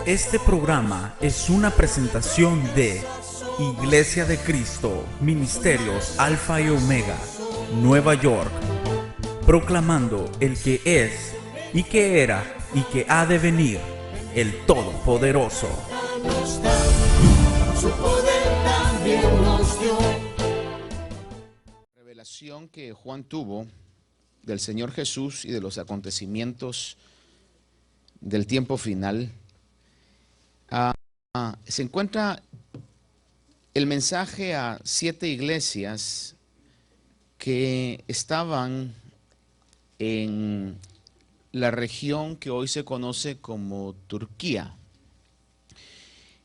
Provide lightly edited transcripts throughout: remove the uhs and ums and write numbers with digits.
Este programa es una presentación de Iglesia de Cristo, Ministerios Alfa y Omega, Nueva York, proclamando el que es, y que era, y que ha de venir, el Todopoderoso. Su poder también nos dio. Revelación que Juan tuvo del Señor Jesús y de los acontecimientos del tiempo final, se encuentra el mensaje a 7 iglesias que estaban en la región que hoy se conoce como Turquía.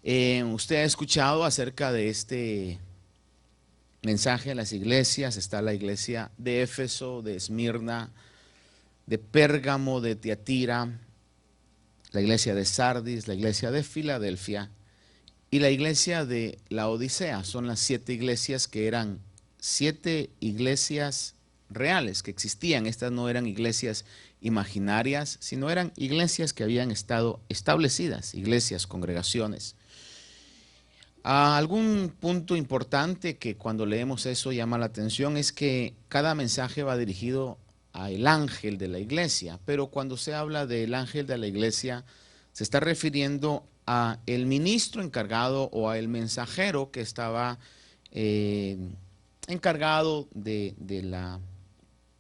Usted ha escuchado acerca de este mensaje a las iglesias. Está la iglesia de Éfeso, de Esmirna, de Pérgamo, de Tiatira, la iglesia de Sardis, la iglesia de Filadelfia y la iglesia de Laodicea. Son las 7 iglesias que eran 7 iglesias reales que existían. Estas no eran iglesias imaginarias, sino eran iglesias que habían estado establecidas, iglesias, congregaciones. Algún punto importante que cuando leemos eso llama la atención es que cada mensaje va dirigido al ángel de la iglesia, pero cuando se habla del ángel de la iglesia se está refiriendo a el ministro encargado o a el mensajero que estaba encargado de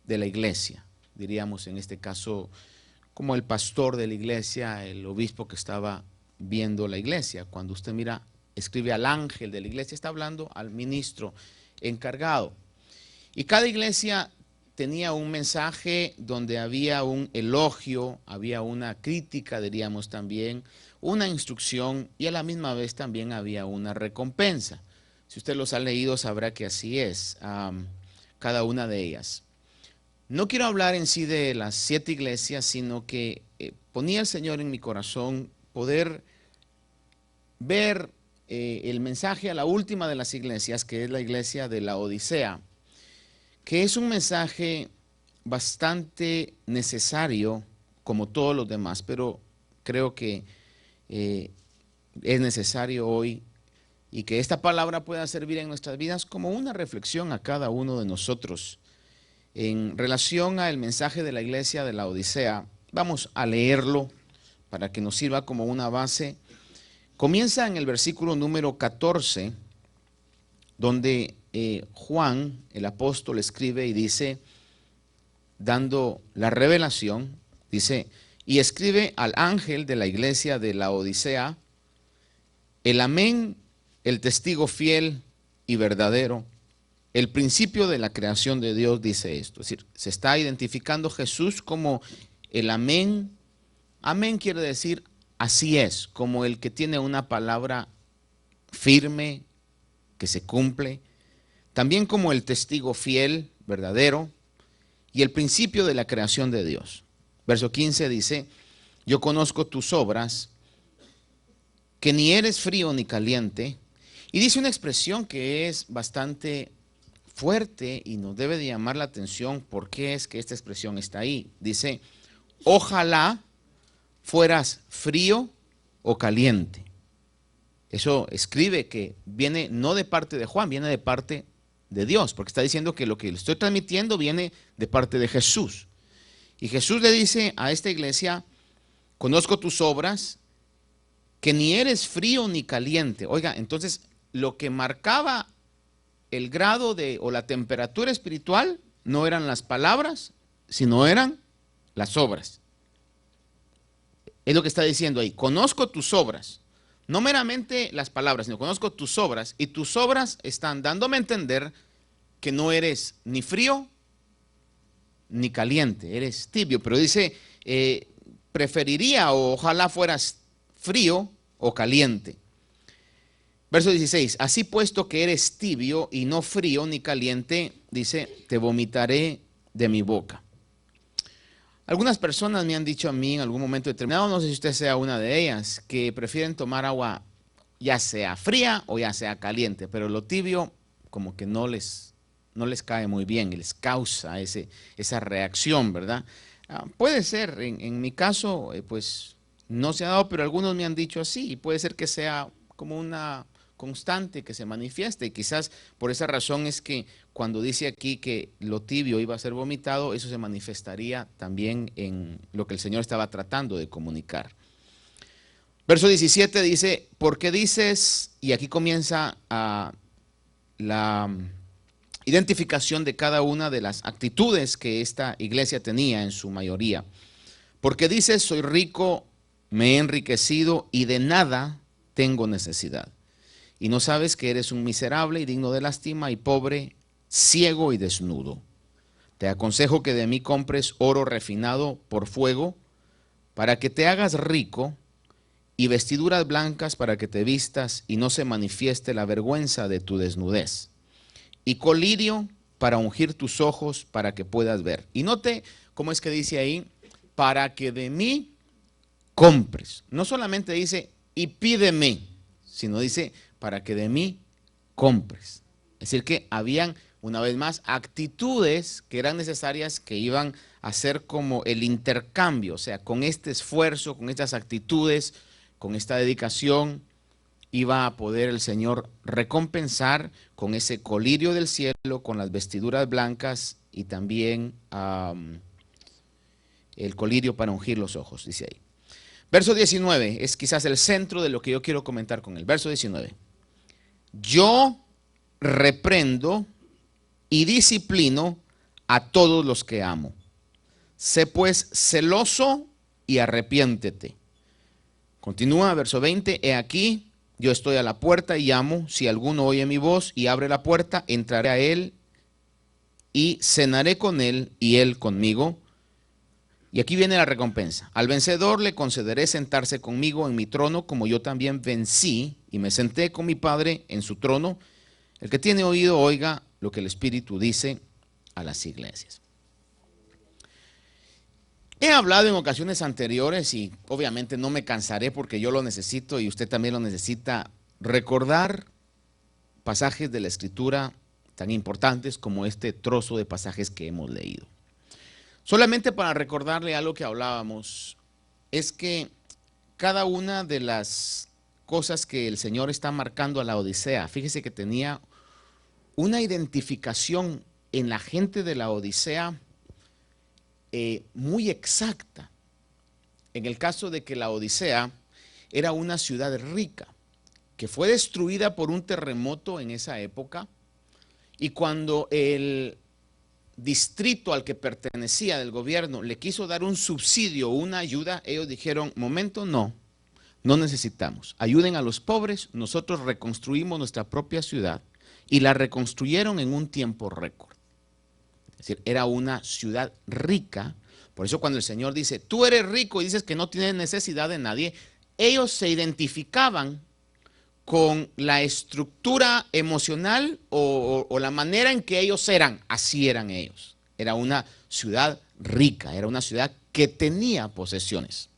la iglesia, diríamos en este caso como el pastor de la iglesia, el obispo que estaba viendo la iglesia. Cuando usted mira, escribe al ángel de la iglesia, está hablando al ministro encargado. Y cada iglesia tenía un mensaje donde había un elogio, había una crítica, diríamos también, una instrucción y a la misma vez también había una recompensa. Si usted los ha leído sabrá que así es cada una de ellas. No quiero hablar en sí de las 7 iglesias, sino que ponía el Señor en mi corazón poder ver el mensaje a la última de las iglesias, que es la iglesia de Laodicea, que es un mensaje bastante necesario como todos los demás, pero creo que es necesario hoy y que esta palabra pueda servir en nuestras vidas como una reflexión a cada uno de nosotros. En relación al mensaje de la iglesia de Laodicea, vamos a leerlo para que nos sirva como una base. Comienza en el versículo número 14, donde Juan, el apóstol, escribe y dice, dando la revelación, dice, y escribe al ángel de la iglesia de Laodicea, el amén, el testigo fiel y verdadero, el principio de la creación de Dios, dice esto. Es decir, se está identificando Jesús como el amén. Amén quiere decir así es, como el que tiene una palabra firme, que se cumple, también como el testigo fiel, verdadero, y el principio de la creación de Dios. Verso 15 dice, yo conozco tus obras, que ni eres frío ni caliente, y dice una expresión que es bastante fuerte y nos debe de llamar la atención. ¿Por qué es que esta expresión está ahí? Dice, ojalá fueras frío o caliente. Eso escribe que viene no de parte de Juan, viene de parte de Dios, porque está diciendo que lo que le estoy transmitiendo viene de parte de Jesús. Y Jesús le dice a esta iglesia, conozco tus obras, que ni eres frío ni caliente. Oiga, entonces lo que marcaba el grado de o la temperatura espiritual no eran las palabras, sino eran las obras. Es lo que está diciendo ahí, conozco tus obras. No meramente las palabras, sino conozco tus obras, y tus obras están dándome a entender que no eres ni frío ni caliente, eres tibio. Pero dice, preferiría o ojalá fueras frío o caliente. Verso 16, así puesto que eres tibio y no frío ni caliente, dice, te vomitaré de mi boca. Algunas personas me han dicho a mí en algún momento determinado, no sé si usted sea una de ellas, que prefieren tomar agua ya sea fría o ya sea caliente, pero lo tibio como que no les cae muy bien y les causa esa reacción, ¿verdad? Puede ser, en mi caso, pues no se ha dado, pero algunos me han dicho así, y puede ser que sea como una constante que se manifieste, y quizás por esa razón es que cuando dice aquí que lo tibio iba a ser vomitado, eso se manifestaría también en lo que el Señor estaba tratando de comunicar. Verso 17 dice, ¿por qué dices? Y aquí comienza la identificación de cada una de las actitudes que esta iglesia tenía en su mayoría. Porque dices, soy rico, me he enriquecido y de nada tengo necesidad. Y no sabes que eres un miserable y digno de lástima y pobre, ciego y desnudo. Te aconsejo que de mí compres oro refinado por fuego para que te hagas rico y vestiduras blancas para que te vistas y no se manifieste la vergüenza de tu desnudez. Y colirio para ungir tus ojos para que puedas ver. Y note cómo es que dice ahí, para que de mí compres. No solamente dice, y pídeme, sino dice, para que de mí compres. Es decir, que habían, una vez más, actitudes que eran necesarias que iban a ser como el intercambio. O sea, con este esfuerzo, con estas actitudes, con esta dedicación, iba a poder el Señor recompensar con ese colirio del cielo, con las vestiduras blancas y también el colirio para ungir los ojos, dice ahí. Verso 19 es quizás el centro de lo que yo quiero comentar con él. Verso 19. Yo reprendo y disciplino a todos los que amo. Sé pues celoso y arrepiéntete. Continúa, verso 20. He aquí, yo estoy a la puerta y llamo. Si alguno oye mi voz y abre la puerta, entraré a él y cenaré con él y él conmigo. Y aquí viene la recompensa. Al vencedor le concederé sentarse conmigo en mi trono, como yo también vencí y me senté con mi Padre en su trono. El que tiene oído, oiga lo que el Espíritu dice a las iglesias. He hablado en ocasiones anteriores y obviamente no me cansaré porque yo lo necesito y usted también lo necesita, recordar pasajes de la Escritura tan importantes como este trozo de pasajes que hemos leído. Solamente para recordarle algo que hablábamos, es que cada una de las cosas que el Señor está marcando a la Odisea, fíjese que tenía una identificación en la gente de la Odisea muy exacta. En el caso de que la Odisea era una ciudad rica, que fue destruida por un terremoto en esa época, y cuando el distrito al que pertenecía del gobierno le quiso dar un subsidio, una ayuda, ellos dijeron, momento, no necesitamos, ayuden a los pobres, nosotros reconstruimos nuestra propia ciudad, y la reconstruyeron en un tiempo récord. Es decir, era una ciudad rica. Por eso cuando el Señor dice, tú eres rico y dices que no tienes necesidad de nadie, ellos se identificaban con la estructura emocional o la manera en que ellos eran, así eran ellos. Era una ciudad rica, era una ciudad que tenía posesiones.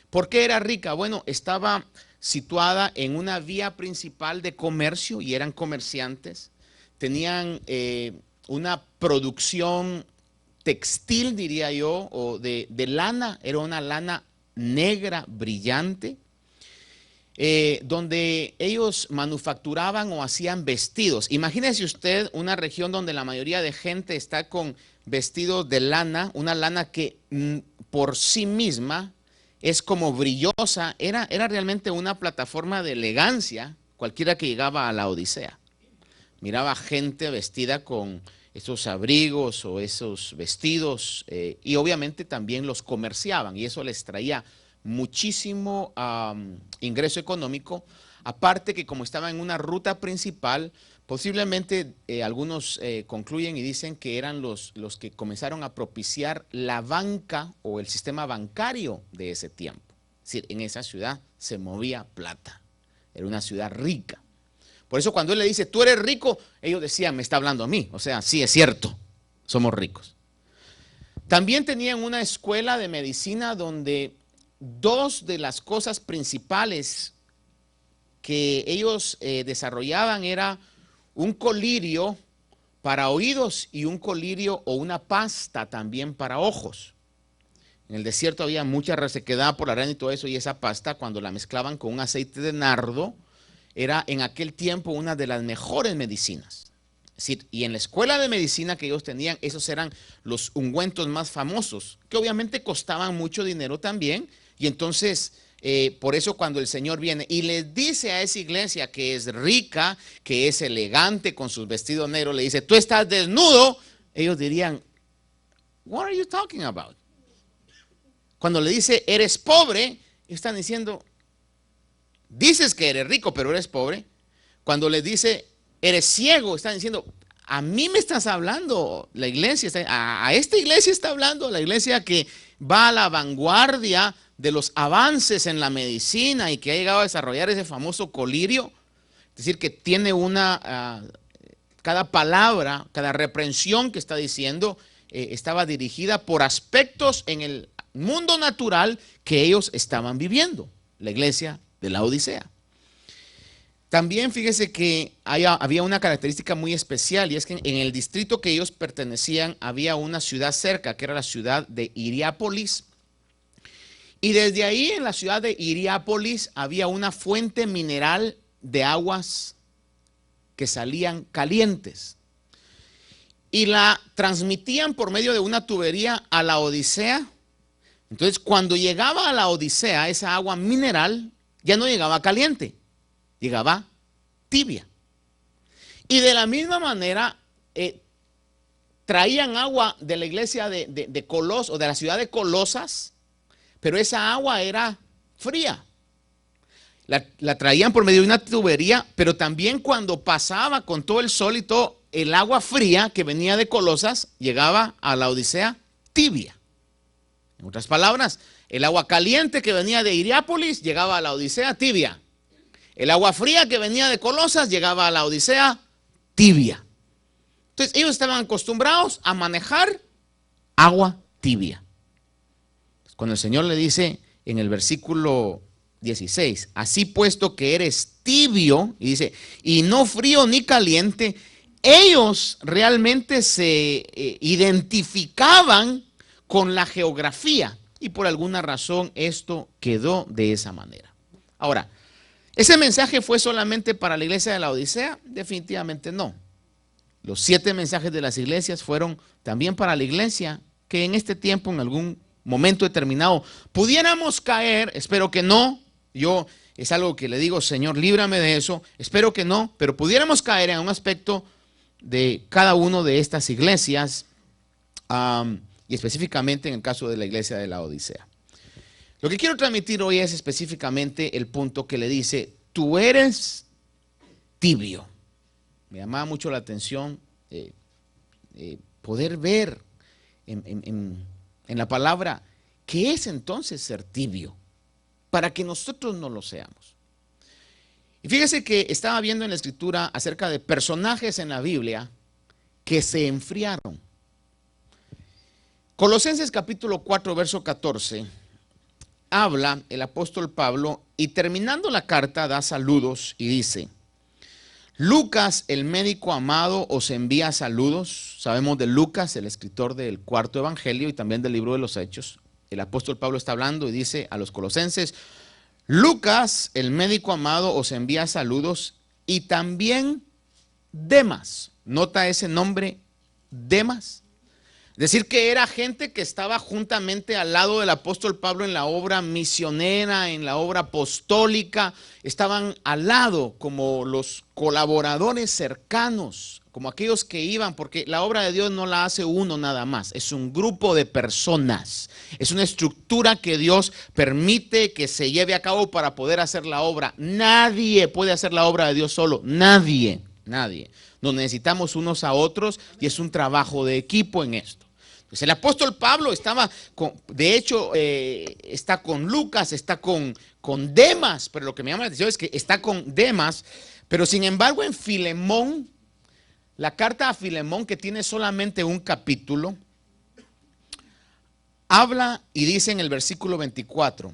¿Por qué era rica? Bueno, estaba situada en una vía principal de comercio y eran comerciantes. Tenían una producción textil, diría yo, o de lana, era una lana negra brillante. Donde ellos manufacturaban o hacían vestidos. Imagínese usted una región donde la mayoría de gente está con vestidos de lana, una lana que por sí misma es como brillosa, era realmente una plataforma de elegancia, cualquiera que llegaba a la Odisea. Miraba gente vestida con esos abrigos o esos vestidos y obviamente también los comerciaban y eso les traía muchísimo ingreso económico, aparte que como estaba en una ruta principal, posiblemente algunos concluyen y dicen que eran los que comenzaron a propiciar la banca o el sistema bancario de ese tiempo. Es decir, en esa ciudad se movía plata, era una ciudad rica. Por eso cuando él le dice, tú eres rico, ellos decían, me está hablando a mí. O sea, sí es cierto, somos ricos. También tenían una escuela de medicina donde dos de las cosas principales que ellos desarrollaban era un colirio para oídos y un colirio o una pasta también para ojos. En el desierto había mucha resequedad por la arena y todo eso, y esa pasta, cuando la mezclaban con un aceite de nardo, era en aquel tiempo una de las mejores medicinas. Es decir, y en la escuela de medicina que ellos tenían, esos eran los ungüentos más famosos, que obviamente costaban mucho dinero también, y entonces, por eso cuando el Señor viene y les dice a esa iglesia que es rica, que es elegante con sus vestidos negros, le dice, tú estás desnudo, ellos dirían, what are you talking about? Cuando le dice, eres pobre, están diciendo, dices que eres rico, pero eres pobre. Cuando les dice, eres ciego, están diciendo, a mí me estás hablando, la iglesia, a esta iglesia está hablando, la iglesia que va a la vanguardia de los avances en la medicina y que ha llegado a desarrollar ese famoso colirio. Es decir, que tiene cada palabra, cada reprensión que está diciendo, estaba dirigida por aspectos en el mundo natural que ellos estaban viviendo, la iglesia de la Odisea. También fíjese que había una característica muy especial, y es que en el distrito que ellos pertenecían había una ciudad cerca, que era la ciudad de Hiriápolis, y desde ahí en la ciudad de Hiriápolis había una fuente mineral de aguas que salían calientes y la transmitían por medio de una tubería a la Odisea. Entonces, cuando llegaba a la Odisea, esa agua mineral ya no llegaba caliente, llegaba tibia. Y de la misma manera, traían agua de la iglesia de Colos, o de la ciudad de Colosas, pero esa agua era fría. La traían por medio de una tubería, pero también cuando pasaba con todo el sol y todo, el agua fría que venía de Colosas llegaba a la Odisea tibia. En otras palabras, el agua caliente que venía de Hiriápolis llegaba a la Odisea tibia. El agua fría que venía de Colosas llegaba a la Odisea tibia. Entonces ellos estaban acostumbrados a manejar agua tibia. Cuando el Señor le dice en el versículo 16, así puesto que eres tibio, y dice, y no frío ni caliente, ellos realmente se identificaban con la geografía, y por alguna razón esto quedó de esa manera. Ahora, ¿ese mensaje fue solamente para la iglesia de la Odisea? Definitivamente no. Los 7 mensajes de las iglesias fueron también para la iglesia que en este tiempo, en algún momento determinado, pudiéramos caer, espero que no, yo es algo que le digo, Señor, líbrame de eso, espero que no, pero pudiéramos caer en un aspecto de cada una de estas iglesias, y específicamente en el caso de la iglesia de la Odisea. Lo que quiero transmitir hoy es específicamente el punto que le dice, tú eres tibio. Me llamaba mucho la atención poder ver en la palabra qué es entonces ser tibio, para que nosotros no lo seamos. Y fíjese que estaba viendo en la escritura acerca de personajes en la Biblia que se enfriaron. Colosenses capítulo 4, verso 14, habla el apóstol Pablo y terminando la carta da saludos y dice, Lucas, el médico amado, os envía saludos. Sabemos de Lucas, el escritor del 4.º evangelio y también del libro de los Hechos. El apóstol Pablo está hablando y dice a los colosenses, Lucas, el médico amado, os envía saludos y también Demas. Nota ese nombre, Demas. Es decir, que era gente que estaba juntamente al lado del apóstol Pablo en la obra misionera, en la obra apostólica. Estaban al lado como los colaboradores cercanos, como aquellos que iban, porque la obra de Dios no la hace uno nada más, es un grupo de personas. Es una estructura que Dios permite que se lleve a cabo para poder hacer la obra. Nadie puede hacer la obra de Dios solo, nadie. Nos necesitamos unos a otros y es un trabajo de equipo en esto. Pues el apóstol Pablo estaba, de hecho, está con Lucas, está con Demas, pero lo que me llama la atención es que está con Demas, pero sin embargo en Filemón, la carta a Filemón, que tiene solamente un capítulo, habla y dice en el versículo 24,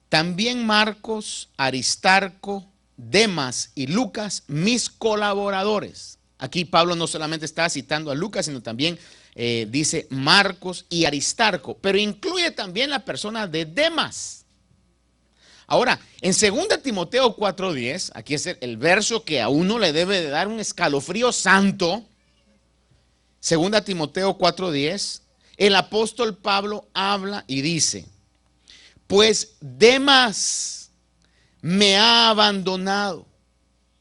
también Marcos, Aristarco, Demas y Lucas, mis colaboradores. Aquí Pablo no solamente está citando a Lucas, sino también dice Marcos y Aristarco, pero incluye también la persona de Demas. Ahora, en 2 Timoteo 4:10, aquí es el verso que a uno le debe de dar un escalofrío santo. 2 Timoteo 4:10, el apóstol Pablo habla y dice: pues Demas me ha abandonado.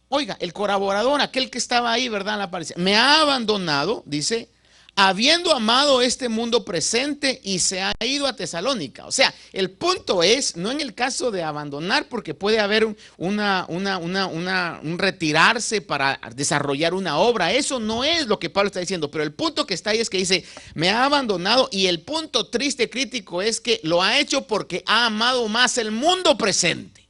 Oiga, el colaborador, aquel que estaba ahí, ¿verdad? En la apariencia, me ha abandonado, dice, habiendo amado este mundo presente y se ha ido a Tesalónica. O sea, el punto es, no en el caso de abandonar, porque puede haber un retirarse para desarrollar una obra. Eso no es lo que Pablo está diciendo, pero el punto que está ahí es que dice, me ha abandonado, y el punto triste, crítico, es que lo ha hecho porque ha amado más el mundo presente.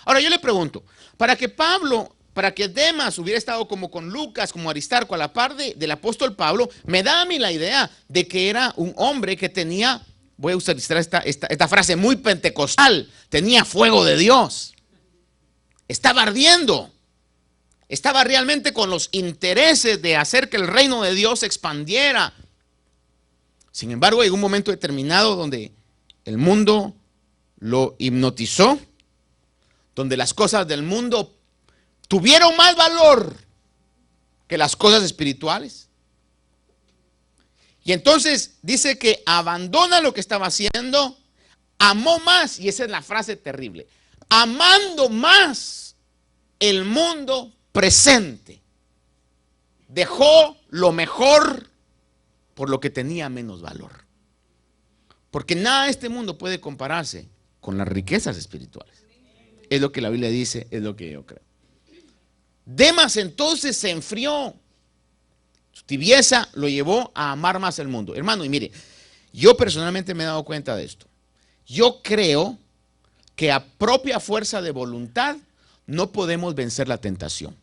Ahora yo le pregunto, para que Demas hubiera estado como con Lucas, como Aristarco, a la par del apóstol Pablo, me da a mí la idea de que era un hombre que tenía, voy a utilizar esta frase muy pentecostal, tenía fuego de Dios, estaba ardiendo, estaba realmente con los intereses de hacer que el reino de Dios se expandiera. Sin embargo, hay un momento determinado donde el mundo lo hipnotizó, donde las cosas del mundo tuvieron más valor que las cosas espirituales. Y entonces dice que abandona lo que estaba haciendo, amó más, y esa es la frase terrible, amando más el mundo presente. Dejó lo mejor por lo que tenía menos valor. Porque nada de este mundo puede compararse con las riquezas espirituales. Es lo que la Biblia dice, es lo que yo creo. Demas entonces se enfrió. Su tibieza lo llevó a amar más el mundo. Hermano, y mire, yo personalmente me he dado cuenta de esto. Yo creo que a propia fuerza de voluntad no podemos vencer la tentación.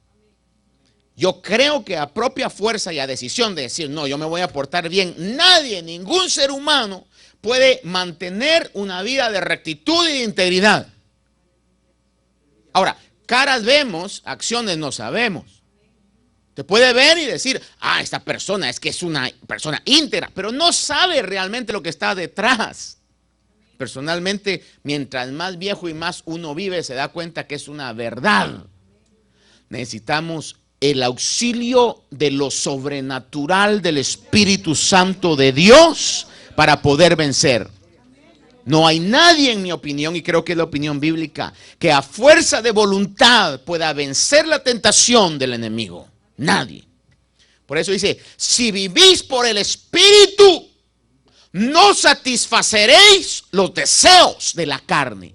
Yo creo que a propia fuerza y a decisión de decir, no, yo me voy a portar bien, nadie, ningún ser humano puede mantener una vida de rectitud y de integridad. Ahora, caras vemos, acciones no sabemos. Te puede ver y decir, esta persona es que es una persona íntegra, pero no sabe realmente lo que está detrás. Personalmente, mientras más viejo y más uno vive, se da cuenta que es una verdad. Necesitamos el auxilio de lo sobrenatural del Espíritu Santo de Dios para poder vencer. No hay nadie, en mi opinión, y creo que es la opinión bíblica, que a fuerza de voluntad pueda vencer la tentación del enemigo. Nadie. Por eso dice, si vivís por el Espíritu, no satisfaceréis los deseos de la carne.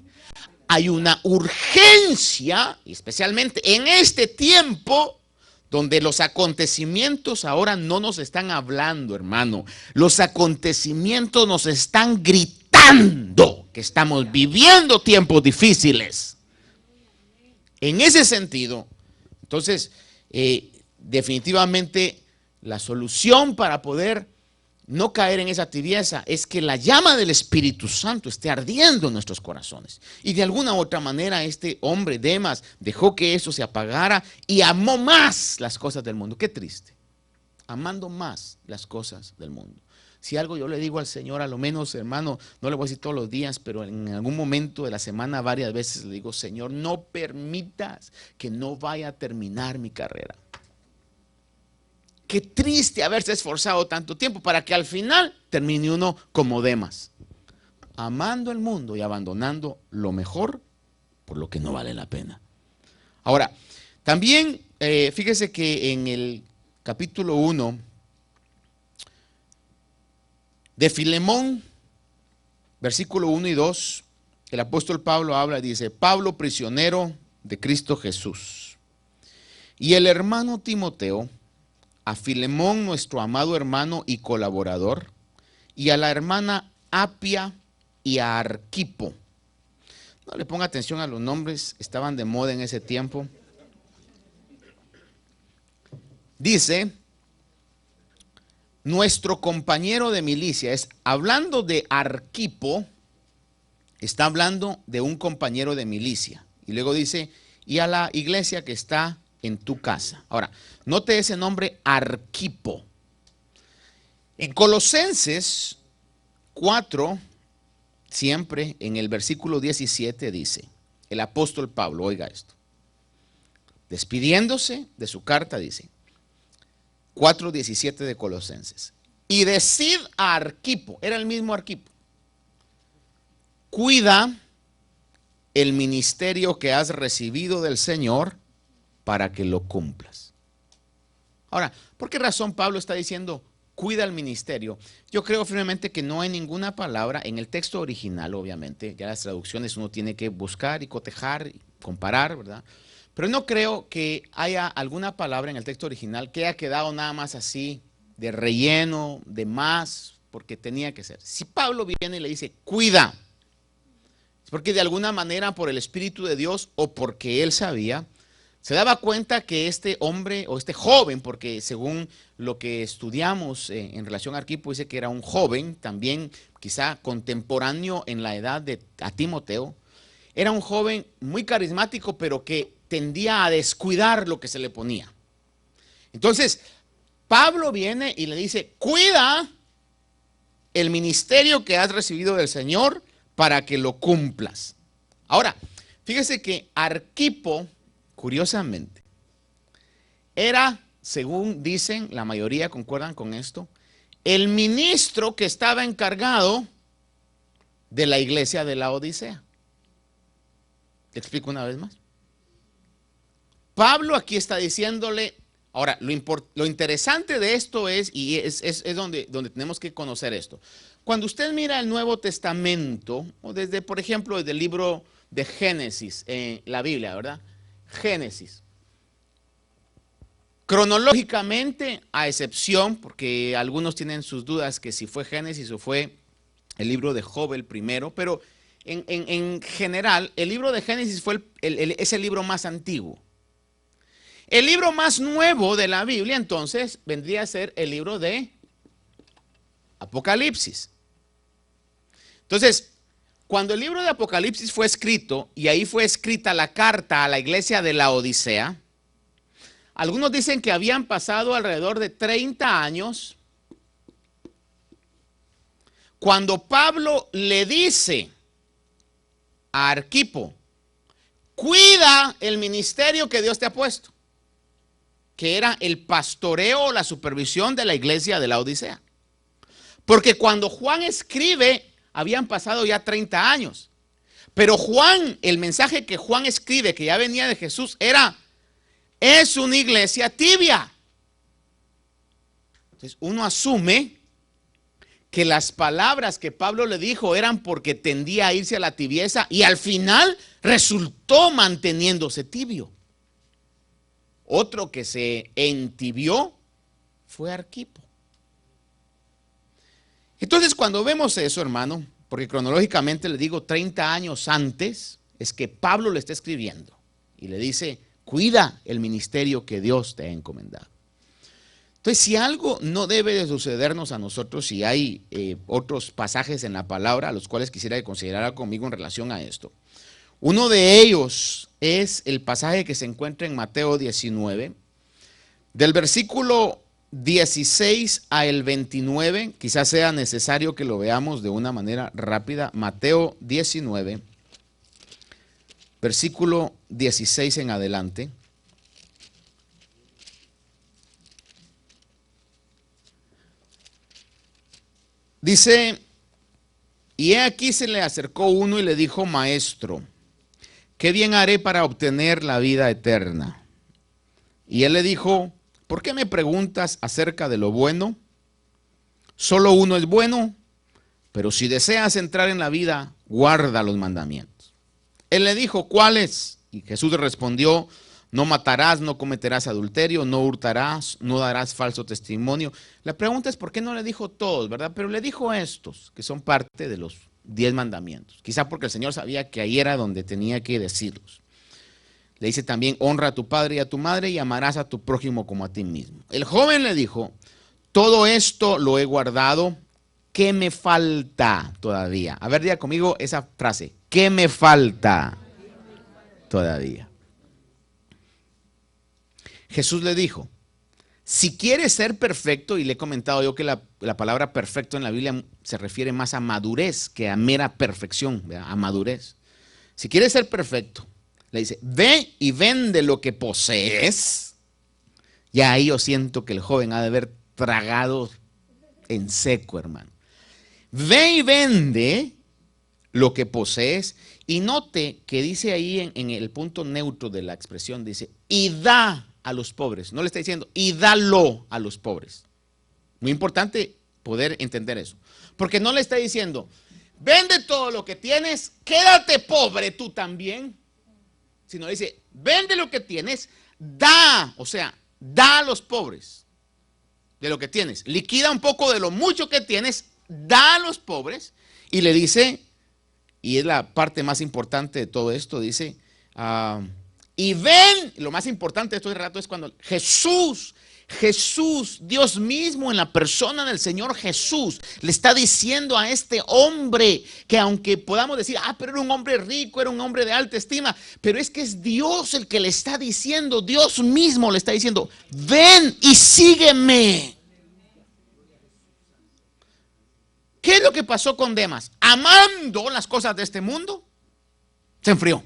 Hay una urgencia, especialmente en este tiempo, donde los acontecimientos ahora no nos están hablando, hermano. Los acontecimientos nos están gritando que estamos viviendo tiempos difíciles. En ese sentido, entonces, definitivamente la solución para poder no caer en esa tibieza es que la llama del Espíritu Santo esté ardiendo en nuestros corazones. Y de alguna u otra manera este hombre Demas dejó que eso se apagara y amó más las cosas del mundo. Qué triste, amando más las cosas del mundo. Si algo yo le digo al Señor, a lo menos, hermano, no le voy a decir todos los días, pero en algún momento de la semana varias veces le digo, Señor, no permitas que no vaya a terminar mi carrera. Qué triste haberse esforzado tanto tiempo para que al final termine uno como Demas, amando el mundo y abandonando lo mejor por lo que no vale la pena. Ahora, también fíjese que en el capítulo 1 de Filemón, versículo 1 y 2, el apóstol Pablo habla y dice, Pablo, prisionero de Cristo Jesús, y el hermano Timoteo, a Filemón, nuestro amado hermano y colaborador, y a la hermana Apia y a Arquipo. No le ponga atención a los nombres, estaban de moda en ese tiempo. Dice, nuestro compañero de milicia, es hablando de Arquipo, está hablando de un compañero de milicia. Y luego dice, y a la iglesia que está en tu casa. Ahora, note ese nombre Arquipo. En Colosenses 4, siempre en el versículo 17 dice, el apóstol Pablo, oiga esto, despidiéndose de su carta dice, 4:17 de Colosenses, y decid a Arquipo, era el mismo Arquipo, cuida el ministerio que has recibido del Señor para que lo cumplas. Ahora, ¿por qué razón Pablo está diciendo cuida el ministerio? Yo creo firmemente que no hay ninguna palabra en el texto original, obviamente, ya las traducciones uno tiene que buscar y cotejar y comparar, ¿verdad? Pero no creo que haya alguna palabra en el texto original que haya quedado nada más así, de relleno, de más, porque tenía que ser. Si Pablo viene y le dice, cuida, es porque de alguna manera por el Espíritu de Dios o porque él sabía, se daba cuenta que este hombre o este joven, porque según lo que estudiamos en relación a Arquipo, dice que era un joven, también quizá contemporáneo en la edad de a Timoteo, era un joven muy carismático, pero que tendía a descuidar lo que se le ponía. Entonces, Pablo viene y le dice, cuida el ministerio que has recibido del Señor para que lo cumplas. Ahora, fíjese que Arquipo, curiosamente, era, según dicen, la mayoría concuerdan con esto, el ministro que estaba encargado de la iglesia de la Odisea. Te explico una vez más. Pablo aquí está diciéndole, ahora, lo interesante de esto es, y es donde tenemos que conocer esto. Cuando usted mira el Nuevo Testamento, o desde, por ejemplo, desde el libro de Génesis, la Biblia, ¿verdad? Génesis. Cronológicamente, a excepción, porque algunos tienen sus dudas que si fue Génesis o fue el libro de Job el primero, pero en general, el libro de Génesis es el libro más antiguo. El libro más nuevo de la Biblia, entonces, vendría a ser el libro de Apocalipsis. Entonces, cuando el libro de Apocalipsis fue escrito, y ahí fue escrita la carta a la iglesia de la Odisea, algunos dicen que habían pasado alrededor de 30 años, cuando Pablo le dice a Arquipo, cuida el ministerio que Dios te ha puesto, que era el pastoreo o la supervisión de la iglesia de la Odisea. Porque cuando Juan escribe, habían pasado ya 30 años. Pero Juan, el mensaje que Juan escribe, que ya venía de Jesús, es una iglesia tibia. Entonces uno asume que las palabras que Pablo le dijo eran porque tendía a irse a la tibieza y al final resultó manteniéndose tibio. Otro que se entibió fue Arquipo. Entonces, cuando vemos eso, hermano, porque cronológicamente le digo 30 años antes, es que Pablo le está escribiendo y le dice, cuida el ministerio que Dios te ha encomendado. Entonces, si algo no debe de sucedernos a nosotros, si hay otros pasajes en la palabra a los cuales quisiera que considerara conmigo en relación a esto. Uno de ellos es el pasaje que se encuentra en Mateo 19, del versículo 16 al 29, quizás sea necesario que lo veamos de una manera rápida. Mateo 19, versículo 16 en adelante. Dice, y he aquí se le acercó uno y le dijo, maestro, ¿qué bien haré para obtener la vida eterna? Y él le dijo, ¿por qué me preguntas acerca de lo bueno? Solo uno es bueno, pero si deseas entrar en la vida, guarda los mandamientos. Él le dijo, ¿cuáles? Y Jesús le respondió, no matarás, no cometerás adulterio, no hurtarás, no darás falso testimonio. La pregunta es, ¿por qué no le dijo todos, verdad? Pero le dijo estos, que son parte de los 10 mandamientos. Quizá porque el Señor sabía que ahí era donde tenía que decirlos. Le dice también, honra a tu padre y a tu madre y amarás a tu prójimo como a ti mismo. El joven le dijo, todo esto lo he guardado, ¿qué me falta todavía? A ver, diga conmigo esa frase, ¿qué me falta todavía? Jesús le dijo, Si quieres ser perfecto, y le he comentado yo que la palabra perfecto en la Biblia se refiere más a madurez que a mera perfección, ¿verdad? A madurez. Si quieres ser perfecto, le dice, ve y vende lo que posees. Y ahí yo siento que el joven ha de haber tragado en seco, hermano. Ve y vende lo que posees. Y note que dice ahí en el punto neutro de la expresión, dice, y da a los pobres. No le está diciendo, y dalo a los pobres. Muy importante poder entender eso. Porque no le está diciendo, vende todo lo que tienes, quédate pobre tú también. Sino dice, vende lo que tienes, da, o sea, da a los pobres de lo que tienes. Liquida un poco de lo mucho que tienes, da a los pobres. Y le dice, y es la parte más importante de todo esto, dice, y ven, lo más importante de este rato es cuando Jesús, Dios mismo en la persona del Señor Jesús, le está diciendo a este hombre que aunque podamos decir, pero era un hombre rico, era un hombre de alta estima, pero es que es Dios el que le está diciendo, Dios mismo le está diciendo, ven y sígueme. ¿Qué es lo que pasó con Demas? Amando las cosas de este mundo, se enfrió.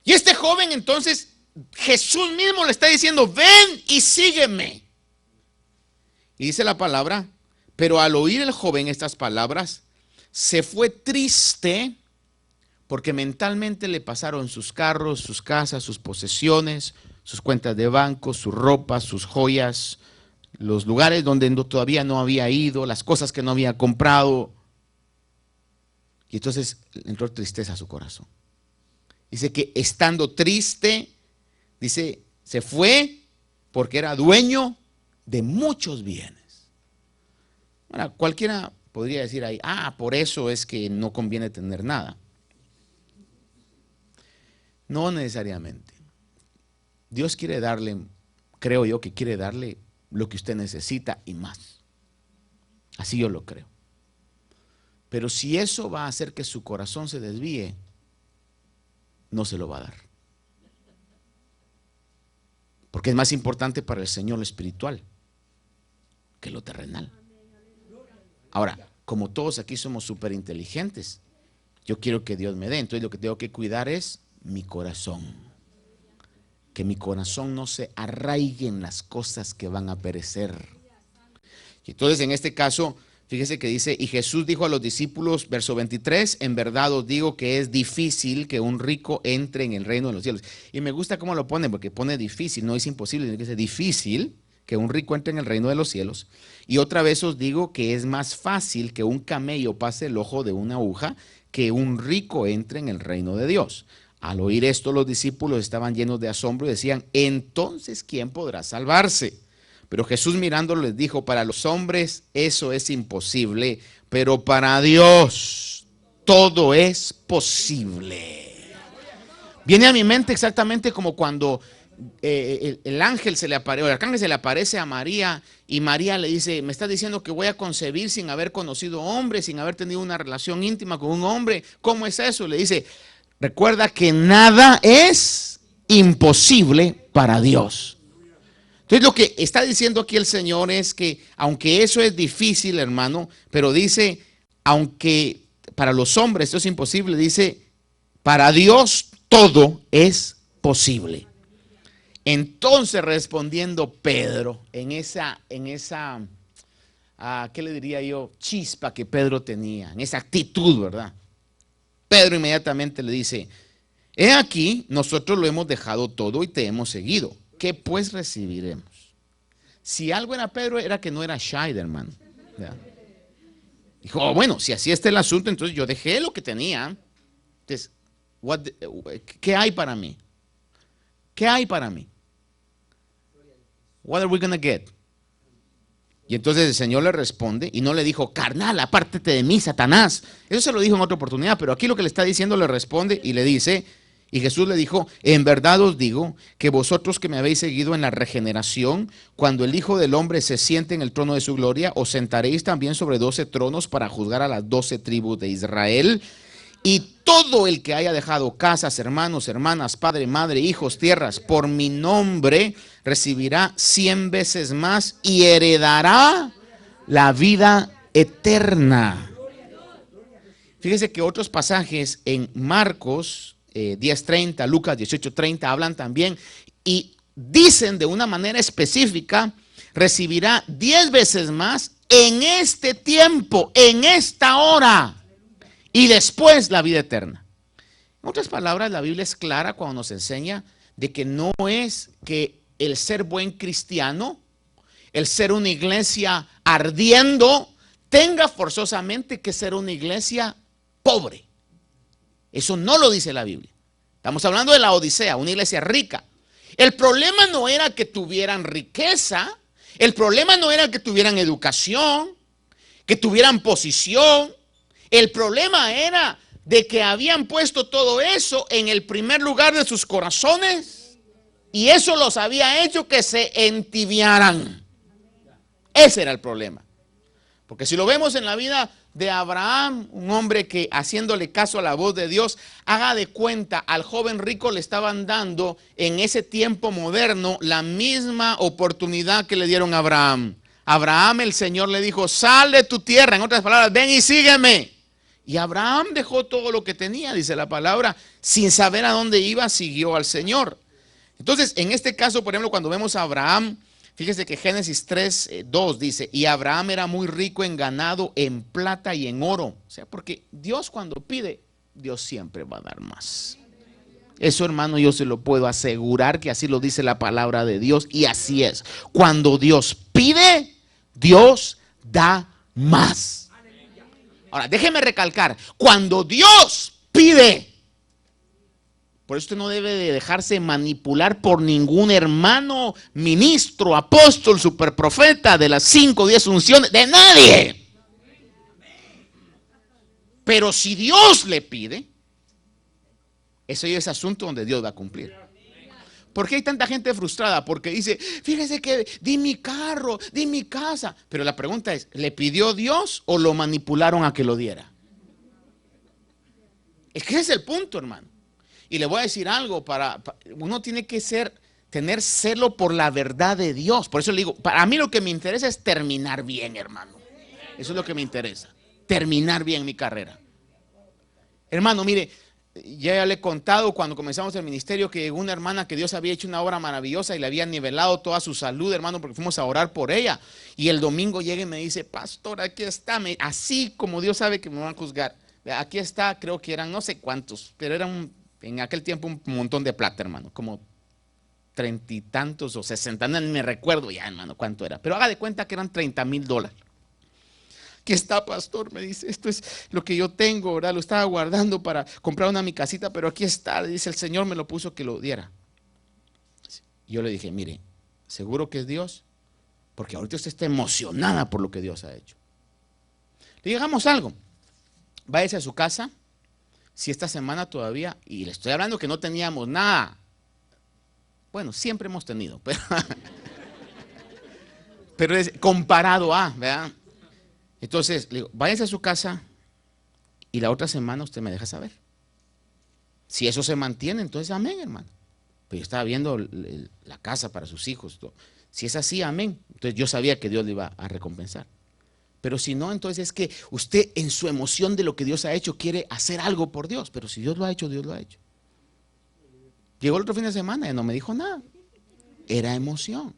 Y este joven entonces, Jesús mismo le está diciendo, ven y sígueme. Y dice la palabra, pero al oír el joven estas palabras, se fue triste porque mentalmente le pasaron sus carros, sus casas, sus posesiones, sus cuentas de banco, su ropa, sus joyas, los lugares donde todavía no había ido, las cosas que no había comprado. Y entonces entró tristeza a su corazón. Dice que estando triste, dice, se fue porque era dueño de muchos bienes. Ahora, cualquiera podría decir ahí, por eso es que no conviene tener nada. No necesariamente. Dios quiere darle, creo yo que quiere darle lo que usted necesita y más. Así yo lo creo. Pero si eso va a hacer que su corazón se desvíe, no se lo va a dar. Porque es más importante para el Señor lo espiritual que lo terrenal. Ahora, como todos aquí somos súper inteligentes, yo quiero que Dios me dé. Entonces lo que tengo que cuidar es mi corazón. Que mi corazón no se arraigue en las cosas que van a perecer. Y entonces en este caso, fíjese que dice, y Jesús dijo a los discípulos, verso 23, en verdad os digo que es difícil que un rico entre en el reino de los cielos. Y me gusta cómo lo pone, porque pone difícil, no es imposible, sino que dice difícil que un rico entre en el reino de los cielos. Y otra vez os digo que es más fácil que un camello pase el ojo de una aguja que un rico entre en el reino de Dios. Al oír esto, los discípulos estaban llenos de asombro y decían, entonces, ¿quién podrá salvarse? Pero Jesús mirándolo les dijo, para los hombres eso es imposible, pero para Dios todo es posible. Viene a mi mente exactamente como cuando el ángel se le aparece, o el arcángel se le aparece a María y María le dice, me estás diciendo que voy a concebir sin haber conocido hombre, sin haber tenido una relación íntima con un hombre. ¿Cómo es eso? Le dice, recuerda que nada es imposible para Dios. Entonces lo que está diciendo aquí el Señor es que aunque eso es difícil, hermano, pero dice, aunque para los hombres esto es imposible, dice, para Dios todo es posible. Entonces respondiendo Pedro en esa ¿qué le diría yo? Chispa que Pedro tenía, en esa actitud, ¿verdad? Pedro inmediatamente le dice, he aquí, nosotros lo hemos dejado todo y te hemos seguido. ¿Qué pues recibiremos? Si algo era Pedro, era que no era shy, hermano. ¿Verdad? Dijo, bueno, si así está el asunto, entonces yo dejé lo que tenía. Entonces, ¿qué hay para mí? ¿Qué hay para mí? What are we gonna get? Y entonces el Señor le responde y no le dijo, carnal, apártate de mí, Satanás. Eso se lo dijo en otra oportunidad, pero aquí lo que le está diciendo le responde y le dice, y Jesús le dijo, en verdad os digo que vosotros que me habéis seguido en la regeneración, cuando el Hijo del Hombre se siente en el trono de su gloria, os sentaréis también sobre 12 tronos para juzgar a las 12 tribus de Israel. Y todo el que haya dejado casas, hermanos, hermanas, padre, madre, hijos, tierras, por mi nombre, recibirá 100 veces más y heredará la vida eterna. Fíjese que otros pasajes en Marcos 10:30, Lucas 18:30 hablan también y dicen de una manera específica, recibirá 10 veces más en este tiempo, en esta hora, y después la vida eterna. En otras palabras, la Biblia es clara cuando nos enseña de que no es que el ser buen cristiano, el ser una iglesia ardiendo, tenga forzosamente que ser una iglesia pobre. Eso no lo dice la Biblia. Estamos hablando de la Odisea, una iglesia rica. El problema no era que tuvieran riqueza, el problema no era que tuvieran educación, que tuvieran posición. El problema era de que habían puesto todo eso en el primer lugar de sus corazones y eso los había hecho que se entibiaran. Ese era el problema. Porque si lo vemos en la vida de Abraham, un hombre que haciéndole caso a la voz de Dios, haga de cuenta, al joven rico le estaban dando en ese tiempo moderno la misma oportunidad que le dieron a Abraham. Abraham, el Señor le dijo, sal de tu tierra, en otras palabras, ven y sígueme. Y Abraham dejó todo lo que tenía, dice la palabra, sin saber a dónde iba, siguió al Señor. Entonces, en este caso, por ejemplo, cuando vemos a Abraham, fíjese que Génesis 3:2 dice, y Abraham era muy rico en ganado, en plata y en oro. O sea, porque Dios cuando pide, Dios siempre va a dar más. Eso, hermano, yo se lo puedo asegurar que así lo dice la palabra de Dios y así es. Cuando Dios pide, Dios da más. Ahora, déjeme recalcar, cuando Dios pide, por eso usted no debe de dejarse manipular por ningún hermano, ministro, apóstol, superprofeta de las 5 o 10 unciones, de nadie. Pero si Dios le pide, eso ya es asunto donde Dios va a cumplir. ¿Por qué hay tanta gente frustrada? Porque dice, fíjese que di mi carro, di mi casa. Pero la pregunta es, ¿le pidió Dios o lo manipularon a que lo diera? Es que ese es el punto, hermano. Y le voy a decir algo, uno tiene que tener celo por la verdad de Dios. Por eso le digo, para mí lo que me interesa es terminar bien, hermano. Eso es lo que me interesa, terminar bien mi carrera. Hermano, mire, ya le he contado cuando comenzamos el ministerio que llegó una hermana que Dios había hecho una obra maravillosa y le había nivelado toda su salud, hermano, porque fuimos a orar por ella. Y el domingo llega y me dice, pastor, aquí está, así como Dios sabe que me van a juzgar. Aquí está, creo que eran no sé cuántos, pero eran en aquel tiempo un montón de plata, hermano, como 30 y tantos o 60, no me recuerdo ya, hermano, cuánto era. Pero haga de cuenta que eran $30,000. Aquí está, pastor, me dice, esto es lo que yo tengo, ¿verdad? Lo estaba guardando para comprar una mi casita, pero aquí está, dice el Señor me lo puso que lo diera. Yo le dije, mire, ¿seguro que es Dios? Porque ahorita usted está emocionada por lo que Dios ha hecho. Le dije, hagamos algo, váyase a su casa, si esta semana todavía, y le estoy hablando que no teníamos nada. Bueno, siempre hemos tenido, pero es comparado a, ¿verdad? Entonces, le digo, váyase a su casa y la otra semana usted me deja saber. Si eso se mantiene, entonces amén, hermano. Pero yo estaba viendo la casa para sus hijos. Todo. Si es así, amén. Entonces yo sabía que Dios le iba a recompensar. Pero si no, entonces es que usted en su emoción de lo que Dios ha hecho quiere hacer algo por Dios. Pero si Dios lo ha hecho, Dios lo ha hecho. Llegó el otro fin de semana y no me dijo nada. Era emoción.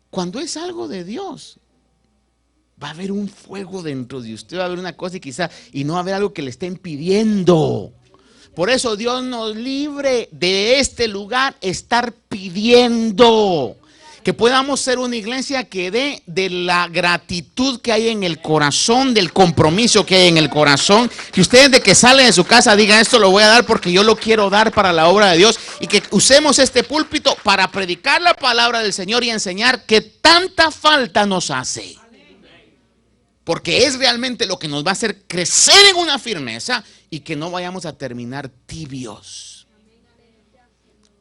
Cuando es algo de Dios, va a haber un fuego dentro de usted, va a haber una cosa y no va a haber algo que le esté impidiendo. Por eso Dios nos libre de este lugar estar pidiendo. Que podamos ser una iglesia que dé de la gratitud que hay en el corazón, del compromiso que hay en el corazón. Que ustedes de que salen de su casa digan, esto lo voy a dar porque yo lo quiero dar para la obra de Dios. Y que usemos este púlpito para predicar la palabra del Señor y enseñar que tanta falta nos hace. Porque es realmente lo que nos va a hacer crecer en una firmeza y que no vayamos a terminar tibios.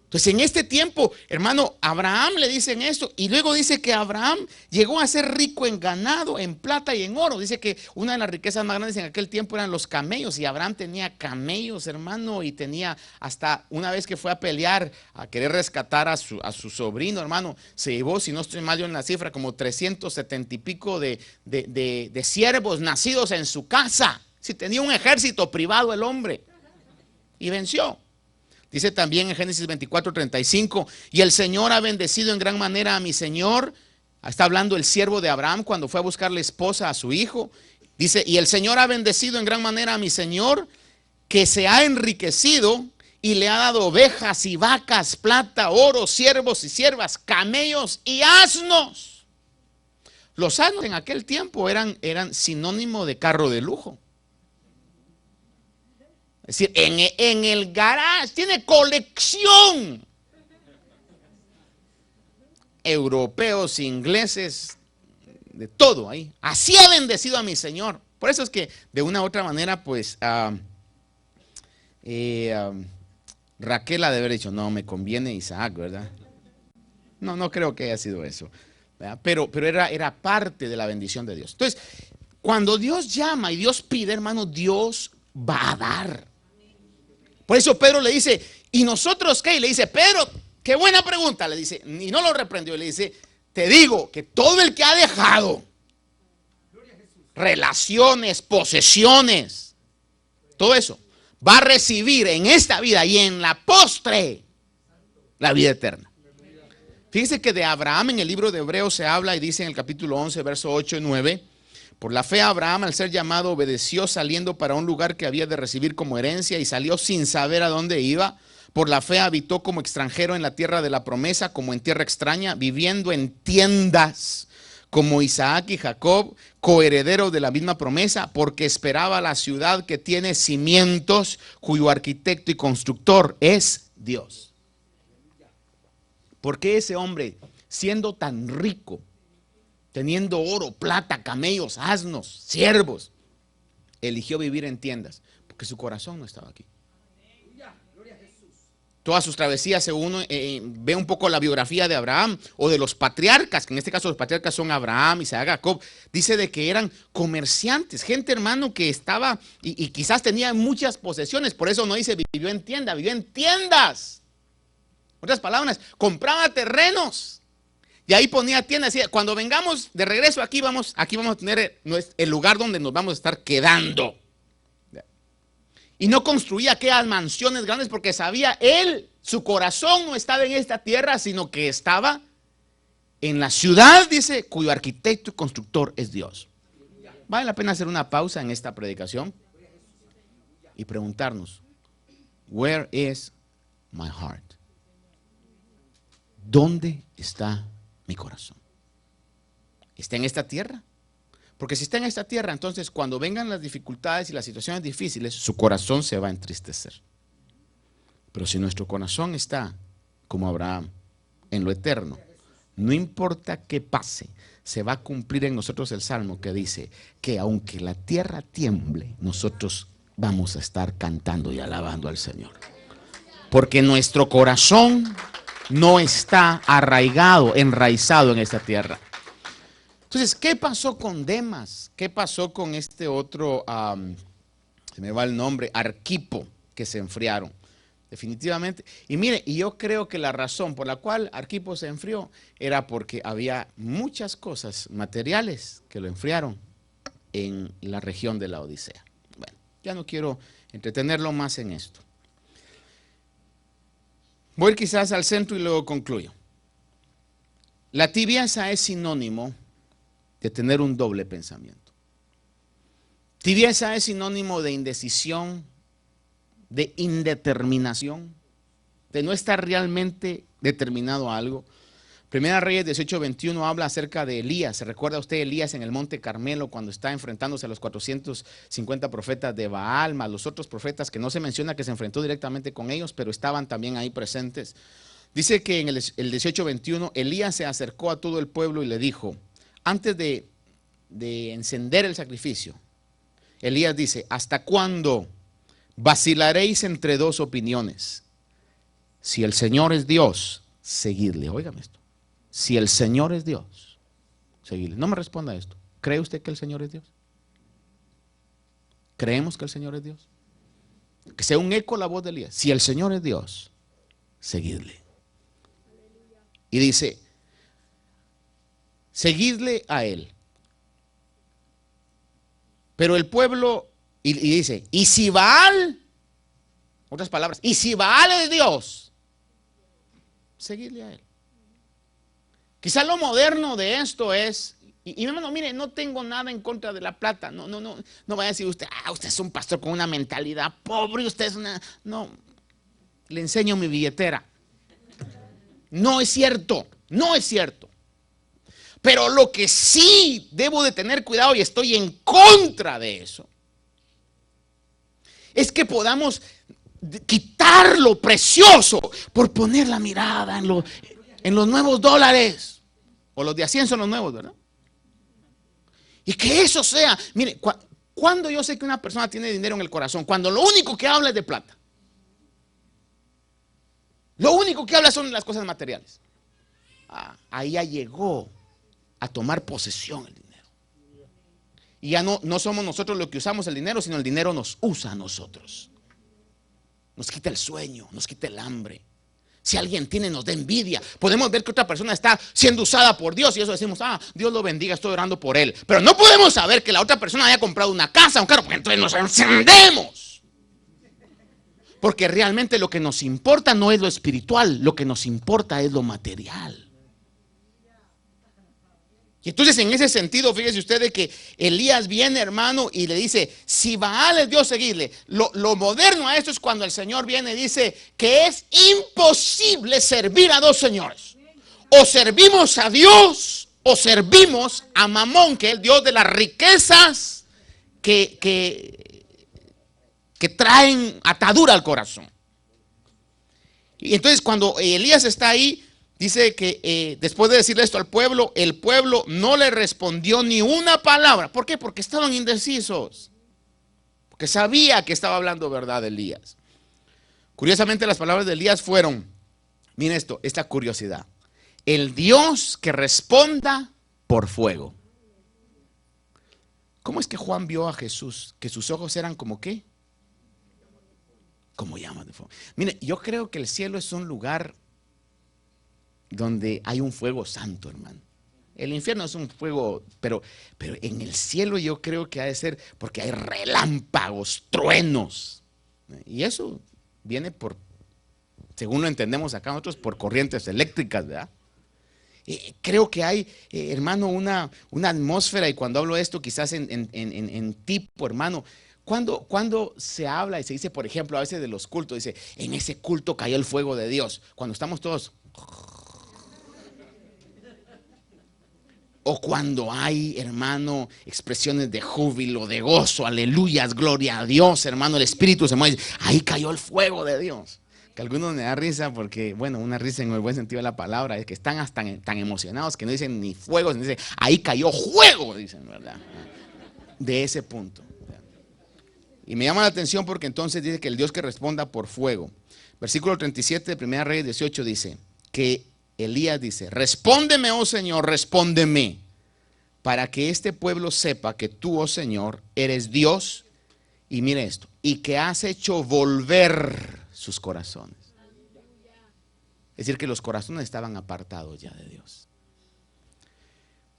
Entonces en este tiempo, hermano, Abraham le dicen esto y luego dice que Abraham llegó a ser rico en ganado, en plata y en oro. Dice que una de las riquezas más grandes en aquel tiempo eran los camellos y Abraham tenía camellos, hermano, y tenía hasta una vez que fue a pelear, a querer rescatar a su sobrino, hermano, se llevó, si no estoy mal yo en la cifra, como 370 y pico de siervos nacidos en su casa. Si tenía un ejército privado el hombre y venció. Dice también en Génesis 24:35, y el Señor ha bendecido en gran manera a mi Señor. Está hablando el siervo de Abraham cuando fue a buscarle esposa a su hijo. Dice, y el Señor ha bendecido en gran manera a mi Señor, que se ha enriquecido y le ha dado ovejas y vacas, plata, oro, siervos y siervas, camellos y asnos. Los asnos en aquel tiempo eran sinónimo de carro de lujo. Es decir, en el garage tiene colección. Europeos, ingleses, de todo ahí. Así ha bendecido a mi Señor. Por eso es que de una u otra manera, pues, Raquel ha de haber dicho, no, me conviene Isaac, ¿verdad? No creo que haya sido eso, ¿verdad? Pero era parte de la bendición de Dios. Entonces, cuando Dios llama y Dios pide, hermano, Dios va a dar. Por eso Pedro le dice, ¿y nosotros qué? Y le dice, Pedro, qué buena pregunta, le dice, y no lo reprendió, le dice, te digo que todo el que ha dejado relaciones, posesiones, todo eso, va a recibir en esta vida y en la postre la vida eterna. Fíjense que de Abraham en el libro de Hebreos se habla y dice en el capítulo 11, verso 8 y 9, por la fe Abraham al ser llamado obedeció saliendo para un lugar que había de recibir como herencia y salió sin saber a dónde iba. Por la fe habitó como extranjero en la tierra de la promesa, como en tierra extraña, viviendo en tiendas como Isaac y Jacob, coherederos de la misma promesa, porque esperaba la ciudad que tiene cimientos, cuyo arquitecto y constructor es Dios. ¿Por qué ese hombre, siendo tan rico, teniendo oro, plata, camellos, asnos, siervos, eligió vivir en tiendas? Porque su corazón no estaba aquí. Todas sus travesías, según ve un poco la biografía de Abraham o de los patriarcas, que en este caso los patriarcas son Abraham, Isaac, Jacob, dice de que eran comerciantes, gente, hermano, que estaba y quizás tenía muchas posesiones. Por eso no dice vivió en tienda, vivió en tiendas. Otras palabras, compraba terrenos. Y ahí ponía tiendas, decía, cuando vengamos de regreso aquí vamos a tener el lugar donde nos vamos a estar quedando. Y no construía aquellas mansiones grandes porque sabía él, su corazón no estaba en esta tierra, sino que estaba en la ciudad, dice, cuyo arquitecto y constructor es Dios. Vale la pena hacer una pausa en esta predicación y preguntarnos, where is my heart? ¿Dónde está mi corazón? ¿Está en esta tierra? Porque si está en esta tierra, entonces cuando vengan las dificultades y las situaciones difíciles, su corazón se va a entristecer. Pero si nuestro corazón está, como Abraham, en lo eterno, no importa qué pase, se va a cumplir en nosotros el salmo que dice que aunque la tierra tiemble, nosotros vamos a estar cantando y alabando al Señor. Porque nuestro corazón no está arraigado, enraizado en esta tierra. Entonces, ¿qué pasó con Demas? ¿Qué pasó con este otro, se me va el nombre, Arquipo, que se enfriaron? Definitivamente. Y mire, y yo creo que la razón por la cual Arquipo se enfrió era porque había muchas cosas materiales que lo enfriaron en la región de la Odisea. Bueno, ya no quiero entretenerlo más en esto. Voy quizás al centro y luego concluyo. La tibieza es sinónimo de tener un doble pensamiento. Tibieza es sinónimo de indecisión, de indeterminación, de no estar realmente determinado a algo. Primera Reyes 18:21 habla acerca de Elías. ¿Se recuerda usted Elías en el Monte Carmelo cuando está enfrentándose a los 450 profetas de Baal, más los otros profetas que no se menciona que se enfrentó directamente con ellos, pero estaban también ahí presentes? Dice que en el 18:21 Elías se acercó a todo el pueblo y le dijo, antes de encender el sacrificio, Elías dice, ¿hasta cuándo vacilaréis entre dos opiniones? Si el Señor es Dios, seguidle. Óigame esto. Si el Señor es Dios, seguidle. No me responda a esto. ¿Cree usted que el Señor es Dios? ¿Creemos que el Señor es Dios? Que sea un eco la voz de Elías. Si el Señor es Dios, seguidle. Y dice, seguidle a él. Pero el pueblo, y dice, y si Baal, otras palabras, y si Baal es Dios, seguidle a él. Quizá lo moderno de esto es, y mi hermano, mire, no tengo nada en contra de la plata. No vaya a decir usted, usted es un pastor con una mentalidad pobre, usted es una, no, le enseño mi billetera. No es cierto, no es cierto. Pero lo que sí debo de tener cuidado, y estoy en contra de eso, es que podamos quitar lo precioso por poner la mirada en los nuevos dólares, o los de a 100 son los nuevos, ¿verdad? Y que eso sea, mire, cuando yo sé que una persona tiene dinero en el corazón, cuando lo único que habla es de plata, lo único que habla son las cosas materiales. Ahí ya llegó a tomar posesión el dinero. Y ya no somos nosotros los que usamos el dinero, sino el dinero nos usa a nosotros. Nos quita el sueño, nos quita el hambre. Si alguien tiene, nos da envidia. Podemos ver que otra persona está siendo usada por Dios y eso decimos, Dios lo bendiga, estoy orando por él. Pero no podemos saber que la otra persona haya comprado una casa, un carro, porque entonces nos encendemos. Porque realmente lo que nos importa no es lo espiritual, lo que nos importa es lo material. Y entonces en ese sentido, fíjese usted de que Elías viene, hermano, y le dice, si Baal es Dios, seguirle. Lo moderno a esto es cuando el Señor viene y dice que es imposible servir a dos señores. O servimos a Dios o servimos a Mamón, que es el Dios de las riquezas que traen atadura al corazón. Y entonces cuando Elías está ahí, dice que después de decirle esto al pueblo, el pueblo no le respondió ni una palabra. ¿Por qué? Porque estaban indecisos. Porque sabía que estaba hablando verdad Elías. Curiosamente las palabras de Elías fueron, miren esto, esta curiosidad. El Dios que responda por fuego. ¿Cómo es que Juan vio a Jesús? Que sus ojos eran como ¿qué? Como llamas de fuego. Mire, yo creo que el cielo es un lugar donde hay un fuego santo, hermano. El infierno es un fuego, pero en el cielo yo creo que ha de ser porque hay relámpagos, truenos. Y eso viene por, según lo entendemos acá nosotros, por corrientes eléctricas, ¿verdad? Creo que hay, hermano, una atmósfera, y cuando hablo de esto quizás en tipo, hermano, cuando se habla y se dice, por ejemplo, a veces de los cultos, dice, en ese culto cayó el fuego de Dios. Cuando estamos todos... O cuando hay, hermano, expresiones de júbilo, de gozo, aleluyas, gloria a Dios, hermano, el Espíritu se mueve. Ahí cayó el fuego de Dios. Que a algunos me da risa porque, bueno, una risa en el buen sentido de la palabra, es que están hasta tan emocionados que no dicen ni fuego, sino dicen, ahí cayó fuego, dicen, ¿verdad? De ese punto. Y me llama la atención porque entonces dice que el Dios que responda por fuego. Versículo 37 de 1 Reyes 18 dice que Elías dice, respóndeme, oh Señor, respóndeme, para que este pueblo sepa que tú, oh Señor, eres Dios, y mire esto, y que has hecho volver sus corazones. Es decir, que los corazones estaban apartados ya de Dios.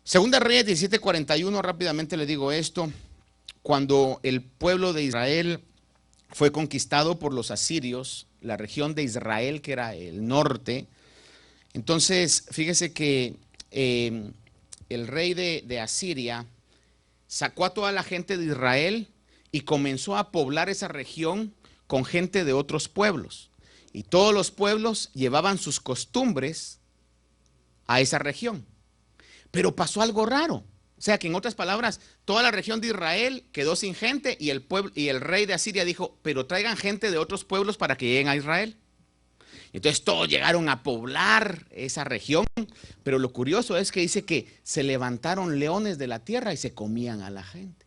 Segunda Reyes 17:41, rápidamente le digo esto, cuando el pueblo de Israel fue conquistado por los asirios, la región de Israel, que era el norte. Entonces, fíjese que el rey de Asiria sacó a toda la gente de Israel y comenzó a poblar esa región con gente de otros pueblos. Y todos los pueblos llevaban sus costumbres a esa región. Pero pasó algo raro. O sea que en otras palabras, toda la región de Israel quedó sin gente y el rey de Asiria dijo, pero traigan gente de otros pueblos para que lleguen a Israel. Entonces todos llegaron a poblar esa región, pero lo curioso es que dice que se levantaron leones de la tierra y se comían a la gente.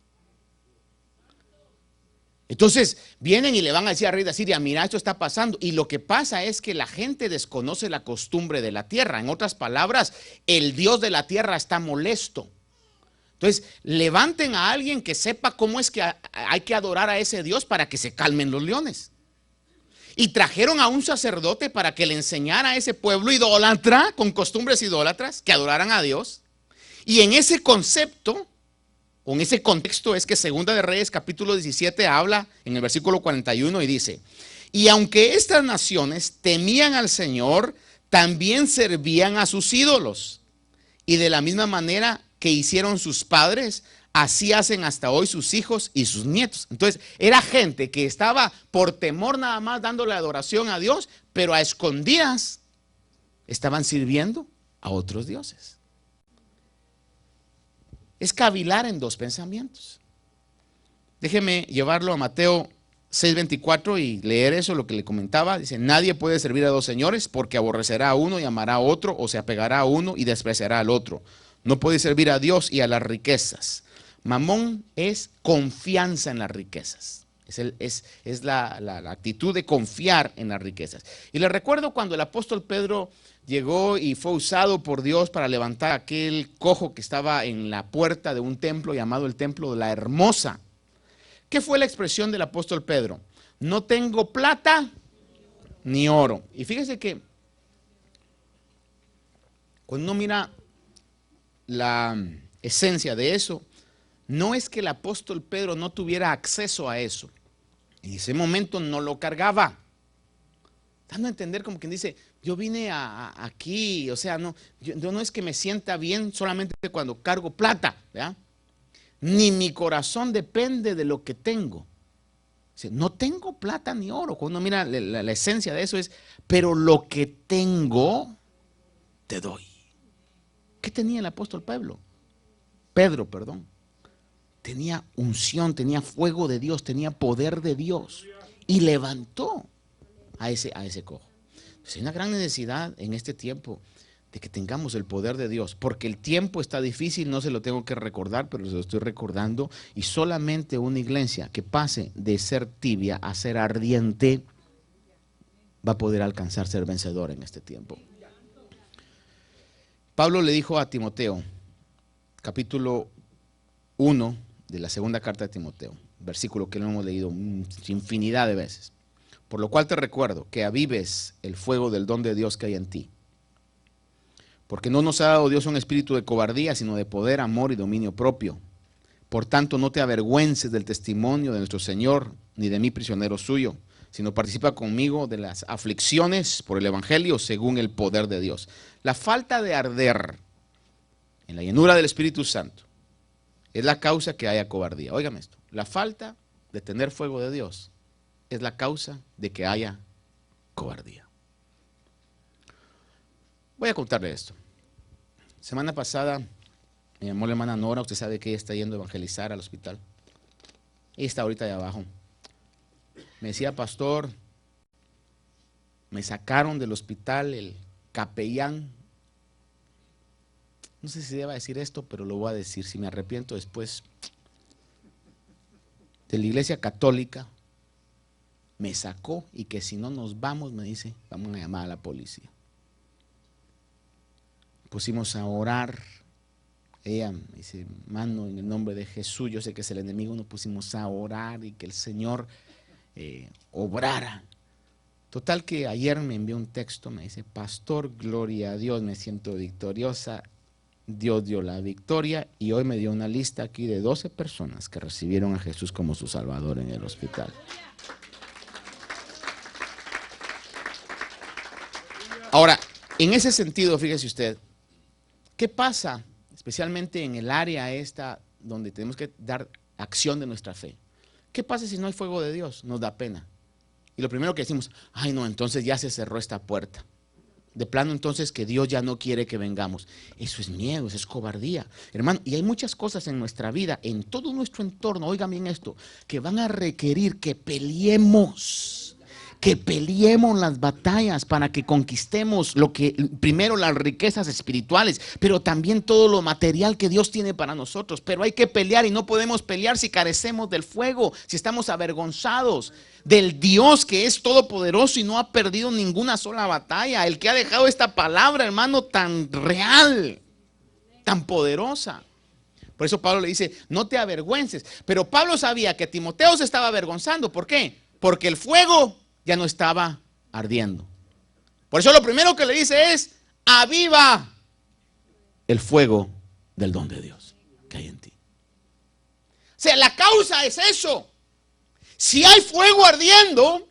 Entonces vienen y le van a decir al rey de Asiria, mira, esto está pasando. Y lo que pasa es que la gente desconoce la costumbre de la tierra. En otras palabras, el Dios de la tierra está molesto. Entonces, levanten a alguien que sepa cómo es que hay que adorar a ese Dios para que se calmen los leones. Y trajeron a un sacerdote para que le enseñara a ese pueblo idólatra, con costumbres idólatras, que adoraran a Dios. Y en ese concepto, o en ese contexto, es que Segunda de Reyes capítulo 17 habla en el versículo 41 y dice: y aunque estas naciones temían al Señor, también servían a sus ídolos. Y de la misma manera que hicieron sus padres, así hacen hasta hoy sus hijos y sus nietos. Entonces, era gente que estaba por temor nada más dándole adoración a Dios, pero a escondidas estaban sirviendo a otros dioses. Es cavilar en dos pensamientos. Déjeme llevarlo a Mateo 6:24 y leer eso, lo que le comentaba. Dice: nadie puede servir a dos señores, porque aborrecerá a uno y amará a otro, o se apegará a uno y despreciará al otro. No puede servir a Dios y a las riquezas. Mamón es confianza en las riquezas. Es la actitud de confiar en las riquezas. Y le recuerdo cuando el apóstol Pedro llegó y fue usado por Dios para levantar aquel cojo que estaba en la puerta de un templo llamado el Templo de la Hermosa. ¿Qué fue la expresión del apóstol Pedro? No tengo plata ni oro. Y fíjese que cuando uno mira la esencia de eso, no es que el apóstol Pedro no tuviera acceso a eso. En ese momento no lo cargaba. Dando a entender como quien dice, yo vine aquí, o sea, yo no es que me sienta bien solamente cuando cargo plata, ¿verdad? Ni mi corazón depende de lo que tengo. No tengo plata ni oro. Cuando uno mira la esencia de eso es, pero lo que tengo, te doy. ¿Qué tenía el apóstol Pedro? Tenía unción, tenía fuego de Dios, tenía poder de Dios. Y levantó a ese cojo. Entonces, hay una gran necesidad en este tiempo de que tengamos el poder de Dios, porque el tiempo está difícil, no se lo tengo que recordar, pero se lo estoy recordando, y solamente una iglesia que pase de ser tibia a ser ardiente va a poder alcanzar ser vencedor en este tiempo. Pablo le dijo a Timoteo, capítulo 1 de la segunda carta de Timoteo, versículo que lo hemos leído infinidad de veces: por lo cual te recuerdo que avives el fuego del don de Dios que hay en ti. Porque no nos ha dado Dios un espíritu de cobardía, sino de poder, amor y dominio propio. Por tanto, no te avergüences del testimonio de nuestro Señor, ni de mí prisionero suyo, sino participa conmigo de las aflicciones por el evangelio según el poder de Dios. La falta de arder en la llenura del Espíritu Santo es la causa que haya cobardía. Óigame esto, la falta de tener fuego de Dios es la causa de que haya cobardía. Voy a contarle esto. Semana pasada me llamó la hermana Nora, usted sabe que ella está yendo a evangelizar al hospital. Ella está ahorita allá abajo. Me decía: pastor, me sacaron del hospital el capellán. No sé si deba decir esto, pero lo voy a decir, si me arrepiento después. De la iglesia católica me sacó, y que si no nos vamos, me dice, vamos a llamar a la policía. Pusimos a orar. Ella me dice: hermano, en el nombre de Jesús, yo sé que es el enemigo. Nos pusimos a orar y que el Señor obrara. Total que ayer me envió un texto, me dice: pastor, gloria a Dios, me siento victoriosa, Dios dio la victoria, y hoy me dio una lista aquí de 12 personas que recibieron a Jesús como su Salvador en el hospital. Ahora, en ese sentido, fíjese usted, ¿qué pasa especialmente en el área esta donde tenemos que dar acción de nuestra fe? ¿Qué pasa si no hay fuego de Dios? Nos da pena. Y lo primero que decimos: ay no, entonces ya se cerró esta puerta. De plano entonces que Dios ya no quiere que vengamos. Eso es miedo, eso es cobardía. Hermano, y hay muchas cosas en nuestra vida, en todo nuestro entorno, oigan bien esto, que van a requerir que peleemos, que peleemos las batallas para que conquistemos primero las riquezas espirituales, pero también todo lo material que Dios tiene para nosotros. Pero hay que pelear y no podemos pelear si carecemos del fuego, si estamos avergonzados del Dios que es todopoderoso y no ha perdido ninguna sola batalla. El que ha dejado esta palabra, hermano, tan real, tan poderosa. Por eso Pablo le dice, no te avergüences. Pero Pablo sabía que Timoteo se estaba avergonzando. ¿Por qué? Porque el fuego ya no estaba ardiendo. Por eso lo primero que le dice es, aviva el fuego del don de Dios que hay en ti. O sea, la causa es eso. Si hay fuego ardiendo,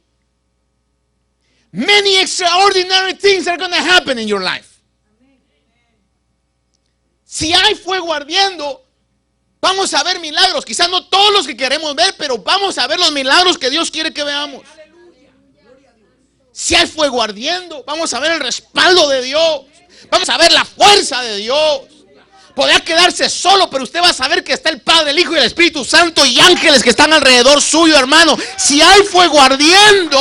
many extraordinary things are going to happen in your life. Si hay fuego ardiendo, vamos a ver milagros. Quizás no todos los que queremos ver, pero vamos a ver los milagros que Dios quiere que veamos. Si hay fuego ardiendo, vamos a ver el respaldo de Dios. Vamos a ver la fuerza de Dios. Podrá quedarse solo, pero usted va a saber que está el Padre, el Hijo y el Espíritu Santo y ángeles que están alrededor suyo, hermano. Si hay fuego ardiendo,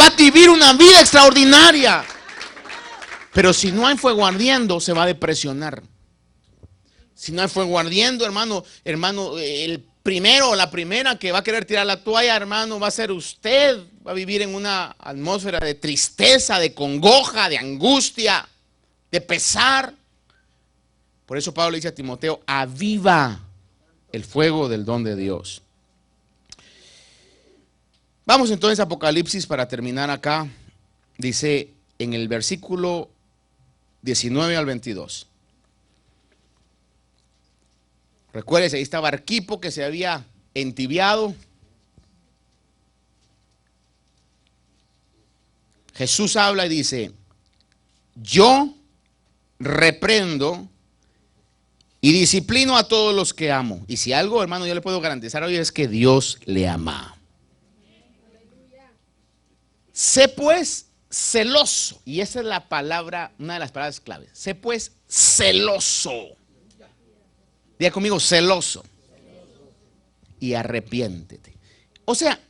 va a vivir una vida extraordinaria. Pero si no hay fuego ardiendo, se va a depresionar. Si no hay fuego ardiendo, hermano, el primero o la primera que va a querer tirar la toalla, hermano, va a ser usted. Va a vivir en una atmósfera de tristeza, de congoja, de angustia, de pesar. Por eso Pablo le dice a Timoteo, aviva el fuego del don de Dios. Vamos entonces a Apocalipsis para terminar acá. Dice en el versículo 19 al 22. Recuérdese, ahí estaba Arquipo que se había entibiado. Jesús habla y dice, yo reprendo y disciplino a todos los que amo. Y si algo, hermano, yo le puedo garantizar hoy es que Dios le ama. Sé pues celoso. Y esa es la palabra, una de las palabras claves. Sé pues celoso. Diga conmigo, celoso. Y arrepiéntete. O sea,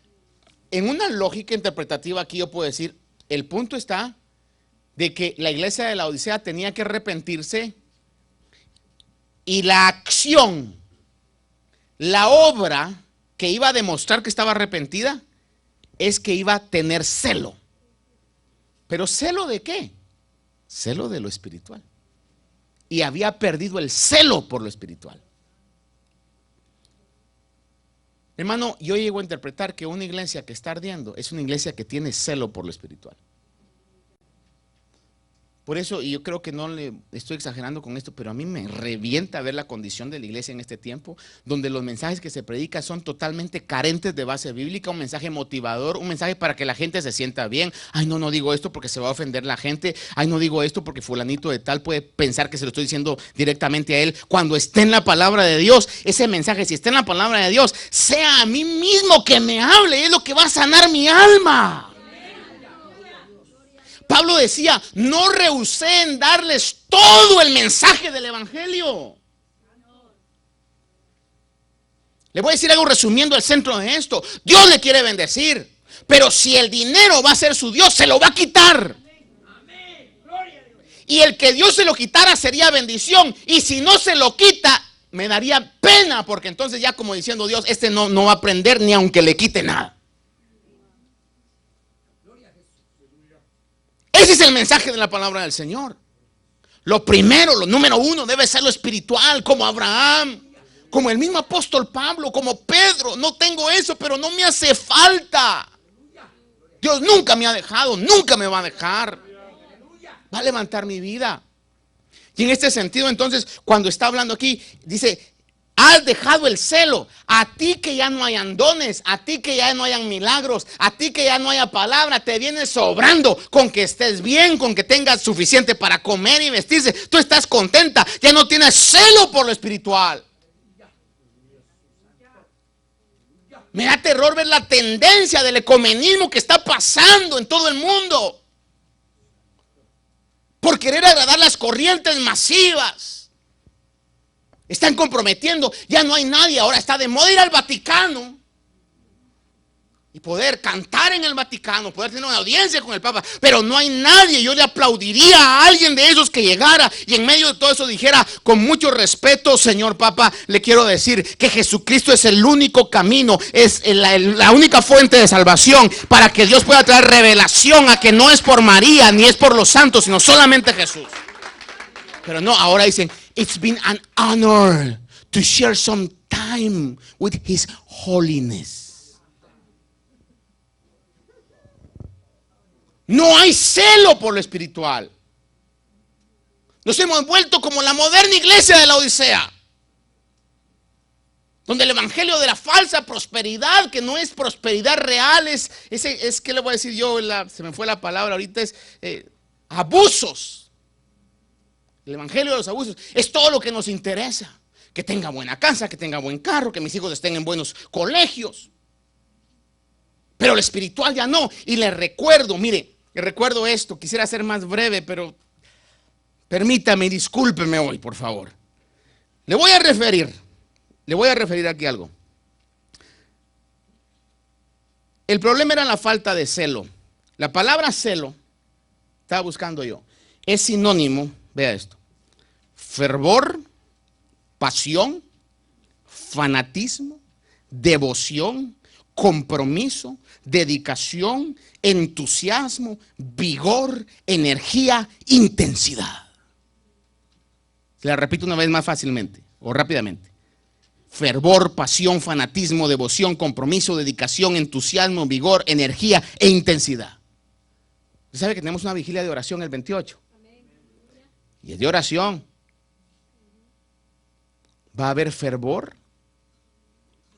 en una lógica interpretativa aquí yo puedo decir, el punto está de que la iglesia de la Odisea tenía que arrepentirse y la acción, la obra que iba a demostrar que estaba arrepentida es que iba a tener celo. ¿Pero celo de qué? Celo de lo espiritual. Y había perdido el celo por lo espiritual. Hermano, yo llego a interpretar que una iglesia que está ardiendo es una iglesia que tiene celo por lo espiritual. Por eso, y yo creo que no le estoy exagerando con esto, pero a mí me revienta ver la condición de la iglesia en este tiempo, donde los mensajes que se predican son totalmente carentes de base bíblica, un mensaje motivador, un mensaje para que la gente se sienta bien. Ay, no digo esto porque se va a ofender la gente. Ay, no digo esto porque fulanito de tal puede pensar que se lo estoy diciendo directamente a él. Cuando esté en la palabra de Dios, ese mensaje, si está en la palabra de Dios, sea a mí mismo que me hable, es lo que va a sanar mi alma. Pablo decía, no rehusé en darles todo el mensaje del evangelio. Le voy a decir algo resumiendo el centro de esto. Dios le quiere bendecir, pero si el dinero va a ser su Dios, se lo va a quitar. Y el que Dios se lo quitara sería bendición. Y si no se lo quita, me daría pena, porque entonces ya como diciendo Dios, no va a aprender ni aunque le quite nada. Ese es el mensaje de la palabra del Señor. Lo primero, lo número uno, debe ser lo espiritual, como Abraham, como el mismo apóstol Pablo, como Pedro. No tengo eso, pero no me hace falta. Dios nunca me ha dejado, nunca me va a dejar. Va a levantar mi vida. Y en este sentido, entonces, cuando está hablando aquí, dice, has dejado el celo. A ti que ya no hayan dones, a ti que ya no hayan milagros, a ti que ya no haya palabra, te viene sobrando con que estés bien, con que tengas suficiente para comer y vestirse. Tú estás contenta, ya no tienes celo por lo espiritual. Me da terror ver la tendencia del ecumenismo que está pasando en todo el mundo. Por querer agradar las corrientes masivas. Están comprometiendo, ya no hay nadie, ahora está de moda ir al Vaticano. y poder cantar en el Vaticano, poder tener una audiencia con el Papa, pero no hay nadie. Yo le aplaudiría a alguien de esos que llegara y en medio de todo eso dijera con mucho respeto: señor Papa, le quiero decir que Jesucristo es el único camino, es la única fuente de salvación, para que Dios pueda traer revelación a que no es por María ni es por los santos, sino solamente Jesús. Pero no, ahora dicen: it's been an honor to share some time with His Holiness. No hay celo por lo espiritual. Nos hemos vuelto como la moderna iglesia de la Odisea, donde el evangelio de la falsa prosperidad, que no es prosperidad real, es ¿qué le voy a decir yo? Se me fue la palabra ahorita, es abusos. El evangelio de los abusos es todo lo que nos interesa: que tenga buena casa, que tenga buen carro, que mis hijos estén en buenos colegios. Pero lo espiritual ya no. Y les recuerdo, mire, recuerdo esto, quisiera ser más breve, pero permítame, discúlpeme hoy, por favor. Le voy a referir aquí algo. El problema era la falta de celo. La palabra celo, estaba buscando yo, es sinónimo, vea esto: fervor, pasión, fanatismo, devoción, compromiso, dedicación, entusiasmo, vigor, energía, intensidad. La repito una vez más fácilmente o rápidamente: fervor, pasión, fanatismo, devoción, compromiso, dedicación, entusiasmo, vigor, energía e intensidad. Usted sabe que tenemos una vigilia de oración el 28. Y es de oración. ¿Va a haber fervor?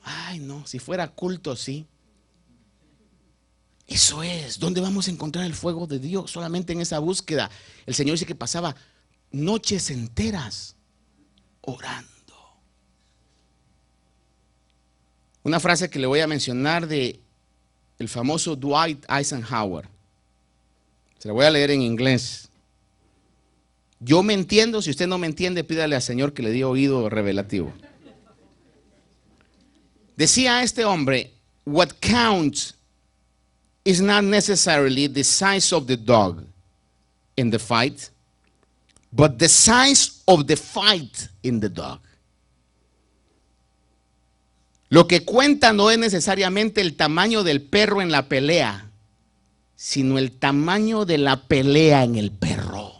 Ay, no, si fuera culto, sí. Eso es, ¿dónde vamos a encontrar el fuego de Dios? Solamente en esa búsqueda. El Señor dice que pasaba noches enteras orando. Una frase que le voy a mencionar de el famoso Dwight Eisenhower. Se la voy a leer en inglés. Yo me entiendo, si usted no me entiende, pídale al Señor que le dé oído revelativo. Decía este hombre: what counts is not necessarily the size of the dog in the fight, but the size of the fight in the dog. Lo que cuenta no es necesariamente el tamaño del perro en la pelea, sino el tamaño de la pelea en el perro.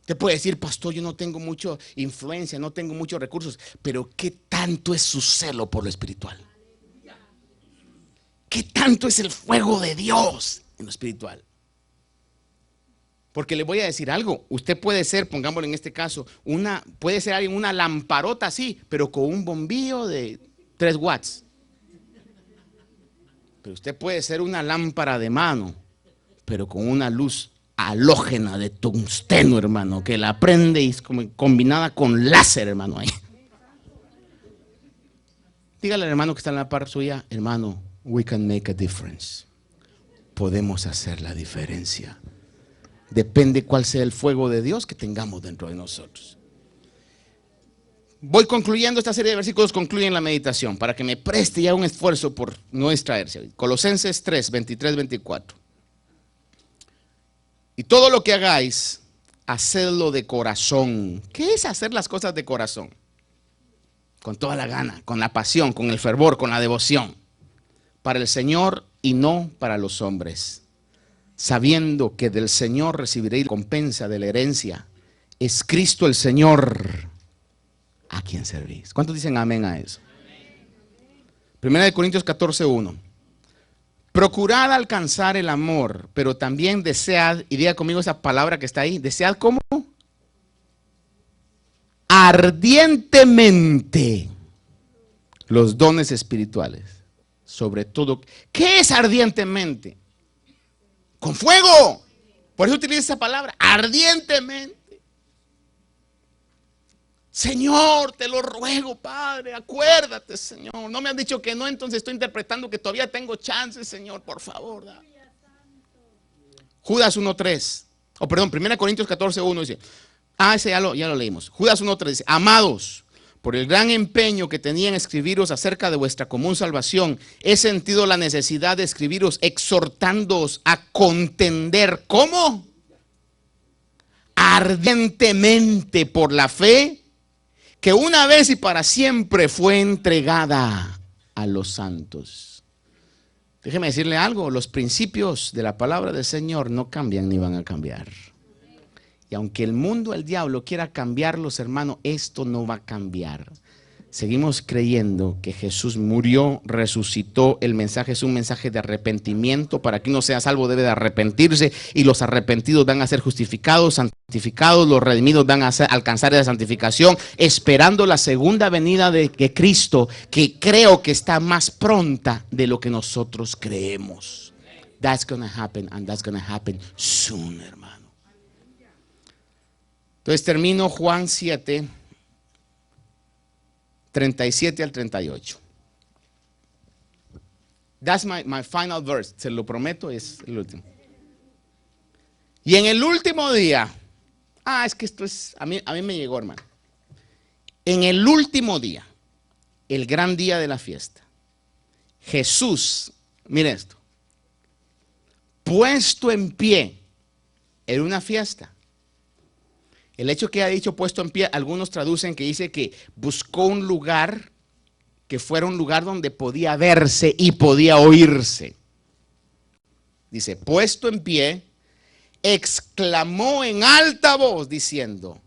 Usted puede decir: pastor, yo no tengo mucha influencia, no tengo muchos recursos, pero ¿qué tanto es su celo por lo espiritual? ¿Qué tanto es el fuego de Dios en lo espiritual? Porque le voy a decir algo: usted puede ser, pongámoslo en este caso, puede ser alguien una lamparota así, pero con un bombillo de 3 watts. Pero usted puede ser una lámpara de mano, pero con una luz halógena de tungsteno, hermano, que la prende y es como combinada con láser, hermano. Ahí. Dígale al hermano que está en la par suya: hermano, we can make a difference. Podemos hacer la diferencia. Depende cuál sea el fuego de Dios que tengamos dentro de nosotros. Voy concluyendo esta serie de versículos, concluyen la meditación, para que me preste ya un esfuerzo por no distraerse. Colosenses 3, 23, 24. Y todo lo que hagáis, hacedlo de corazón. ¿Qué es hacer las cosas de corazón? Con toda la gana, con la pasión, con el fervor, con la devoción. Para el Señor y no para los hombres. Sabiendo que del Señor recibiréis recompensa de la herencia. Es Cristo el Señor a quien servís. ¿Cuántos dicen amén a eso? Primera de Corintios 14, 1. Procurad alcanzar el amor, pero también desead, y diga conmigo esa palabra que está ahí, desead ¿cómo? Ardientemente los dones espirituales. Sobre todo, ¿qué es ardientemente? Con fuego. Por eso utiliza esa palabra, ardientemente. Señor, te lo ruego, Padre, acuérdate, Señor. No me has dicho que no, entonces estoy interpretando que todavía tengo chances, Señor, por favor. Da. Judas 1:3, perdón, 1 Corintios 14:1 dice, ese ya lo leímos. Judas 1:3 dice: amados, por el gran empeño que tenía en escribiros acerca de vuestra común salvación, he sentido la necesidad de escribiros exhortándoos a contender. ¿Cómo? Ardientemente por la fe que una vez y para siempre fue entregada a los santos. Déjeme decirle algo, los principios de la palabra del Señor no cambian ni van a cambiar. Y aunque el mundo, el diablo quiera cambiarlos, hermano, esto no va a cambiar. Seguimos creyendo que Jesús murió, resucitó. El mensaje es un mensaje de arrepentimiento. Para que uno sea salvo debe de arrepentirse, y los arrepentidos van a ser justificados, santificados. Los redimidos van a alcanzar esa santificación, esperando la segunda venida de Cristo, que creo que está más pronta de lo que nosotros creemos. That's gonna happen, and that's gonna happen soon, hermano. Entonces termino Juan 7, 37 al 38. That's my final verse. Se lo prometo, es el último. Y en el último día, es que esto es, a mí me llegó, hermano. En el último día, el gran día de la fiesta, Jesús, mire esto, puesto en pie en una fiesta. El hecho que ha dicho puesto en pie, algunos traducen que dice que buscó un lugar que fuera un lugar donde podía verse y podía oírse. Dice, puesto en pie, exclamó en alta voz diciendo,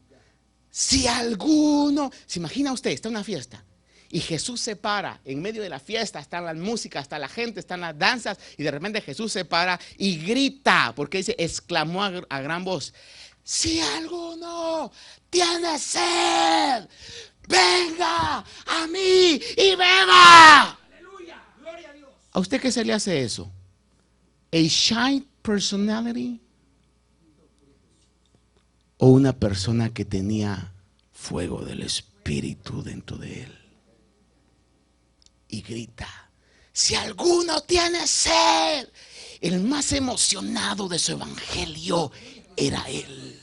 si alguno, ¿se imagina usted? Está en una fiesta y Jesús se para en medio de la fiesta, está la música, está la gente, están las danzas, y de repente Jesús se para y grita, porque dice, exclamó a gran voz, si alguno tiene sed, venga a mí y beba. Aleluya, gloria a Dios. ¿A usted qué se le hace eso? ¿A shy personality? ¿O una persona que tenía fuego del Espíritu dentro de él? Y grita, si alguno tiene sed. El más emocionado de su evangelio era él.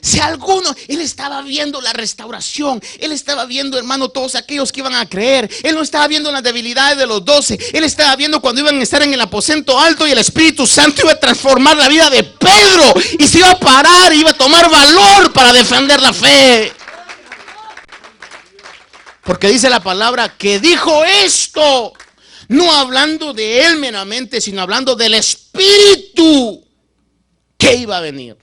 Si alguno, él estaba viendo la restauración, él estaba viendo, hermano, todos aquellos que iban a creer. Él no estaba viendo las debilidades de los 12, él estaba viendo cuando iban a estar en el aposento alto y el Espíritu Santo iba a transformar la vida de Pedro y se iba a parar, iba a tomar valor para defender la fe. Porque dice la palabra que dijo esto, no hablando de él meramente, sino hablando del Espíritu que iba a venir.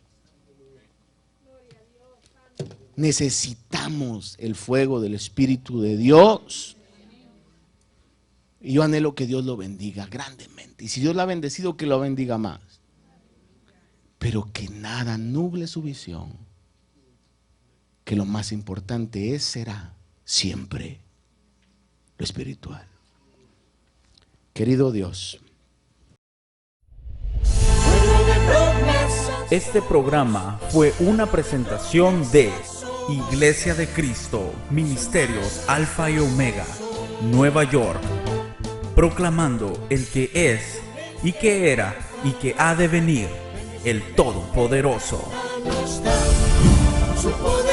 Necesitamos el fuego del Espíritu de Dios. Y yo anhelo que Dios lo bendiga grandemente. Y si Dios lo ha bendecido, que lo bendiga más. Pero que nada nuble su visión. Que lo más importante será siempre lo espiritual. Querido Dios, este programa fue una presentación de Iglesia de Cristo, Ministerios Alfa y Omega, Nueva York, proclamando el que es, y que era, y que ha de venir, el Todopoderoso. Su poder.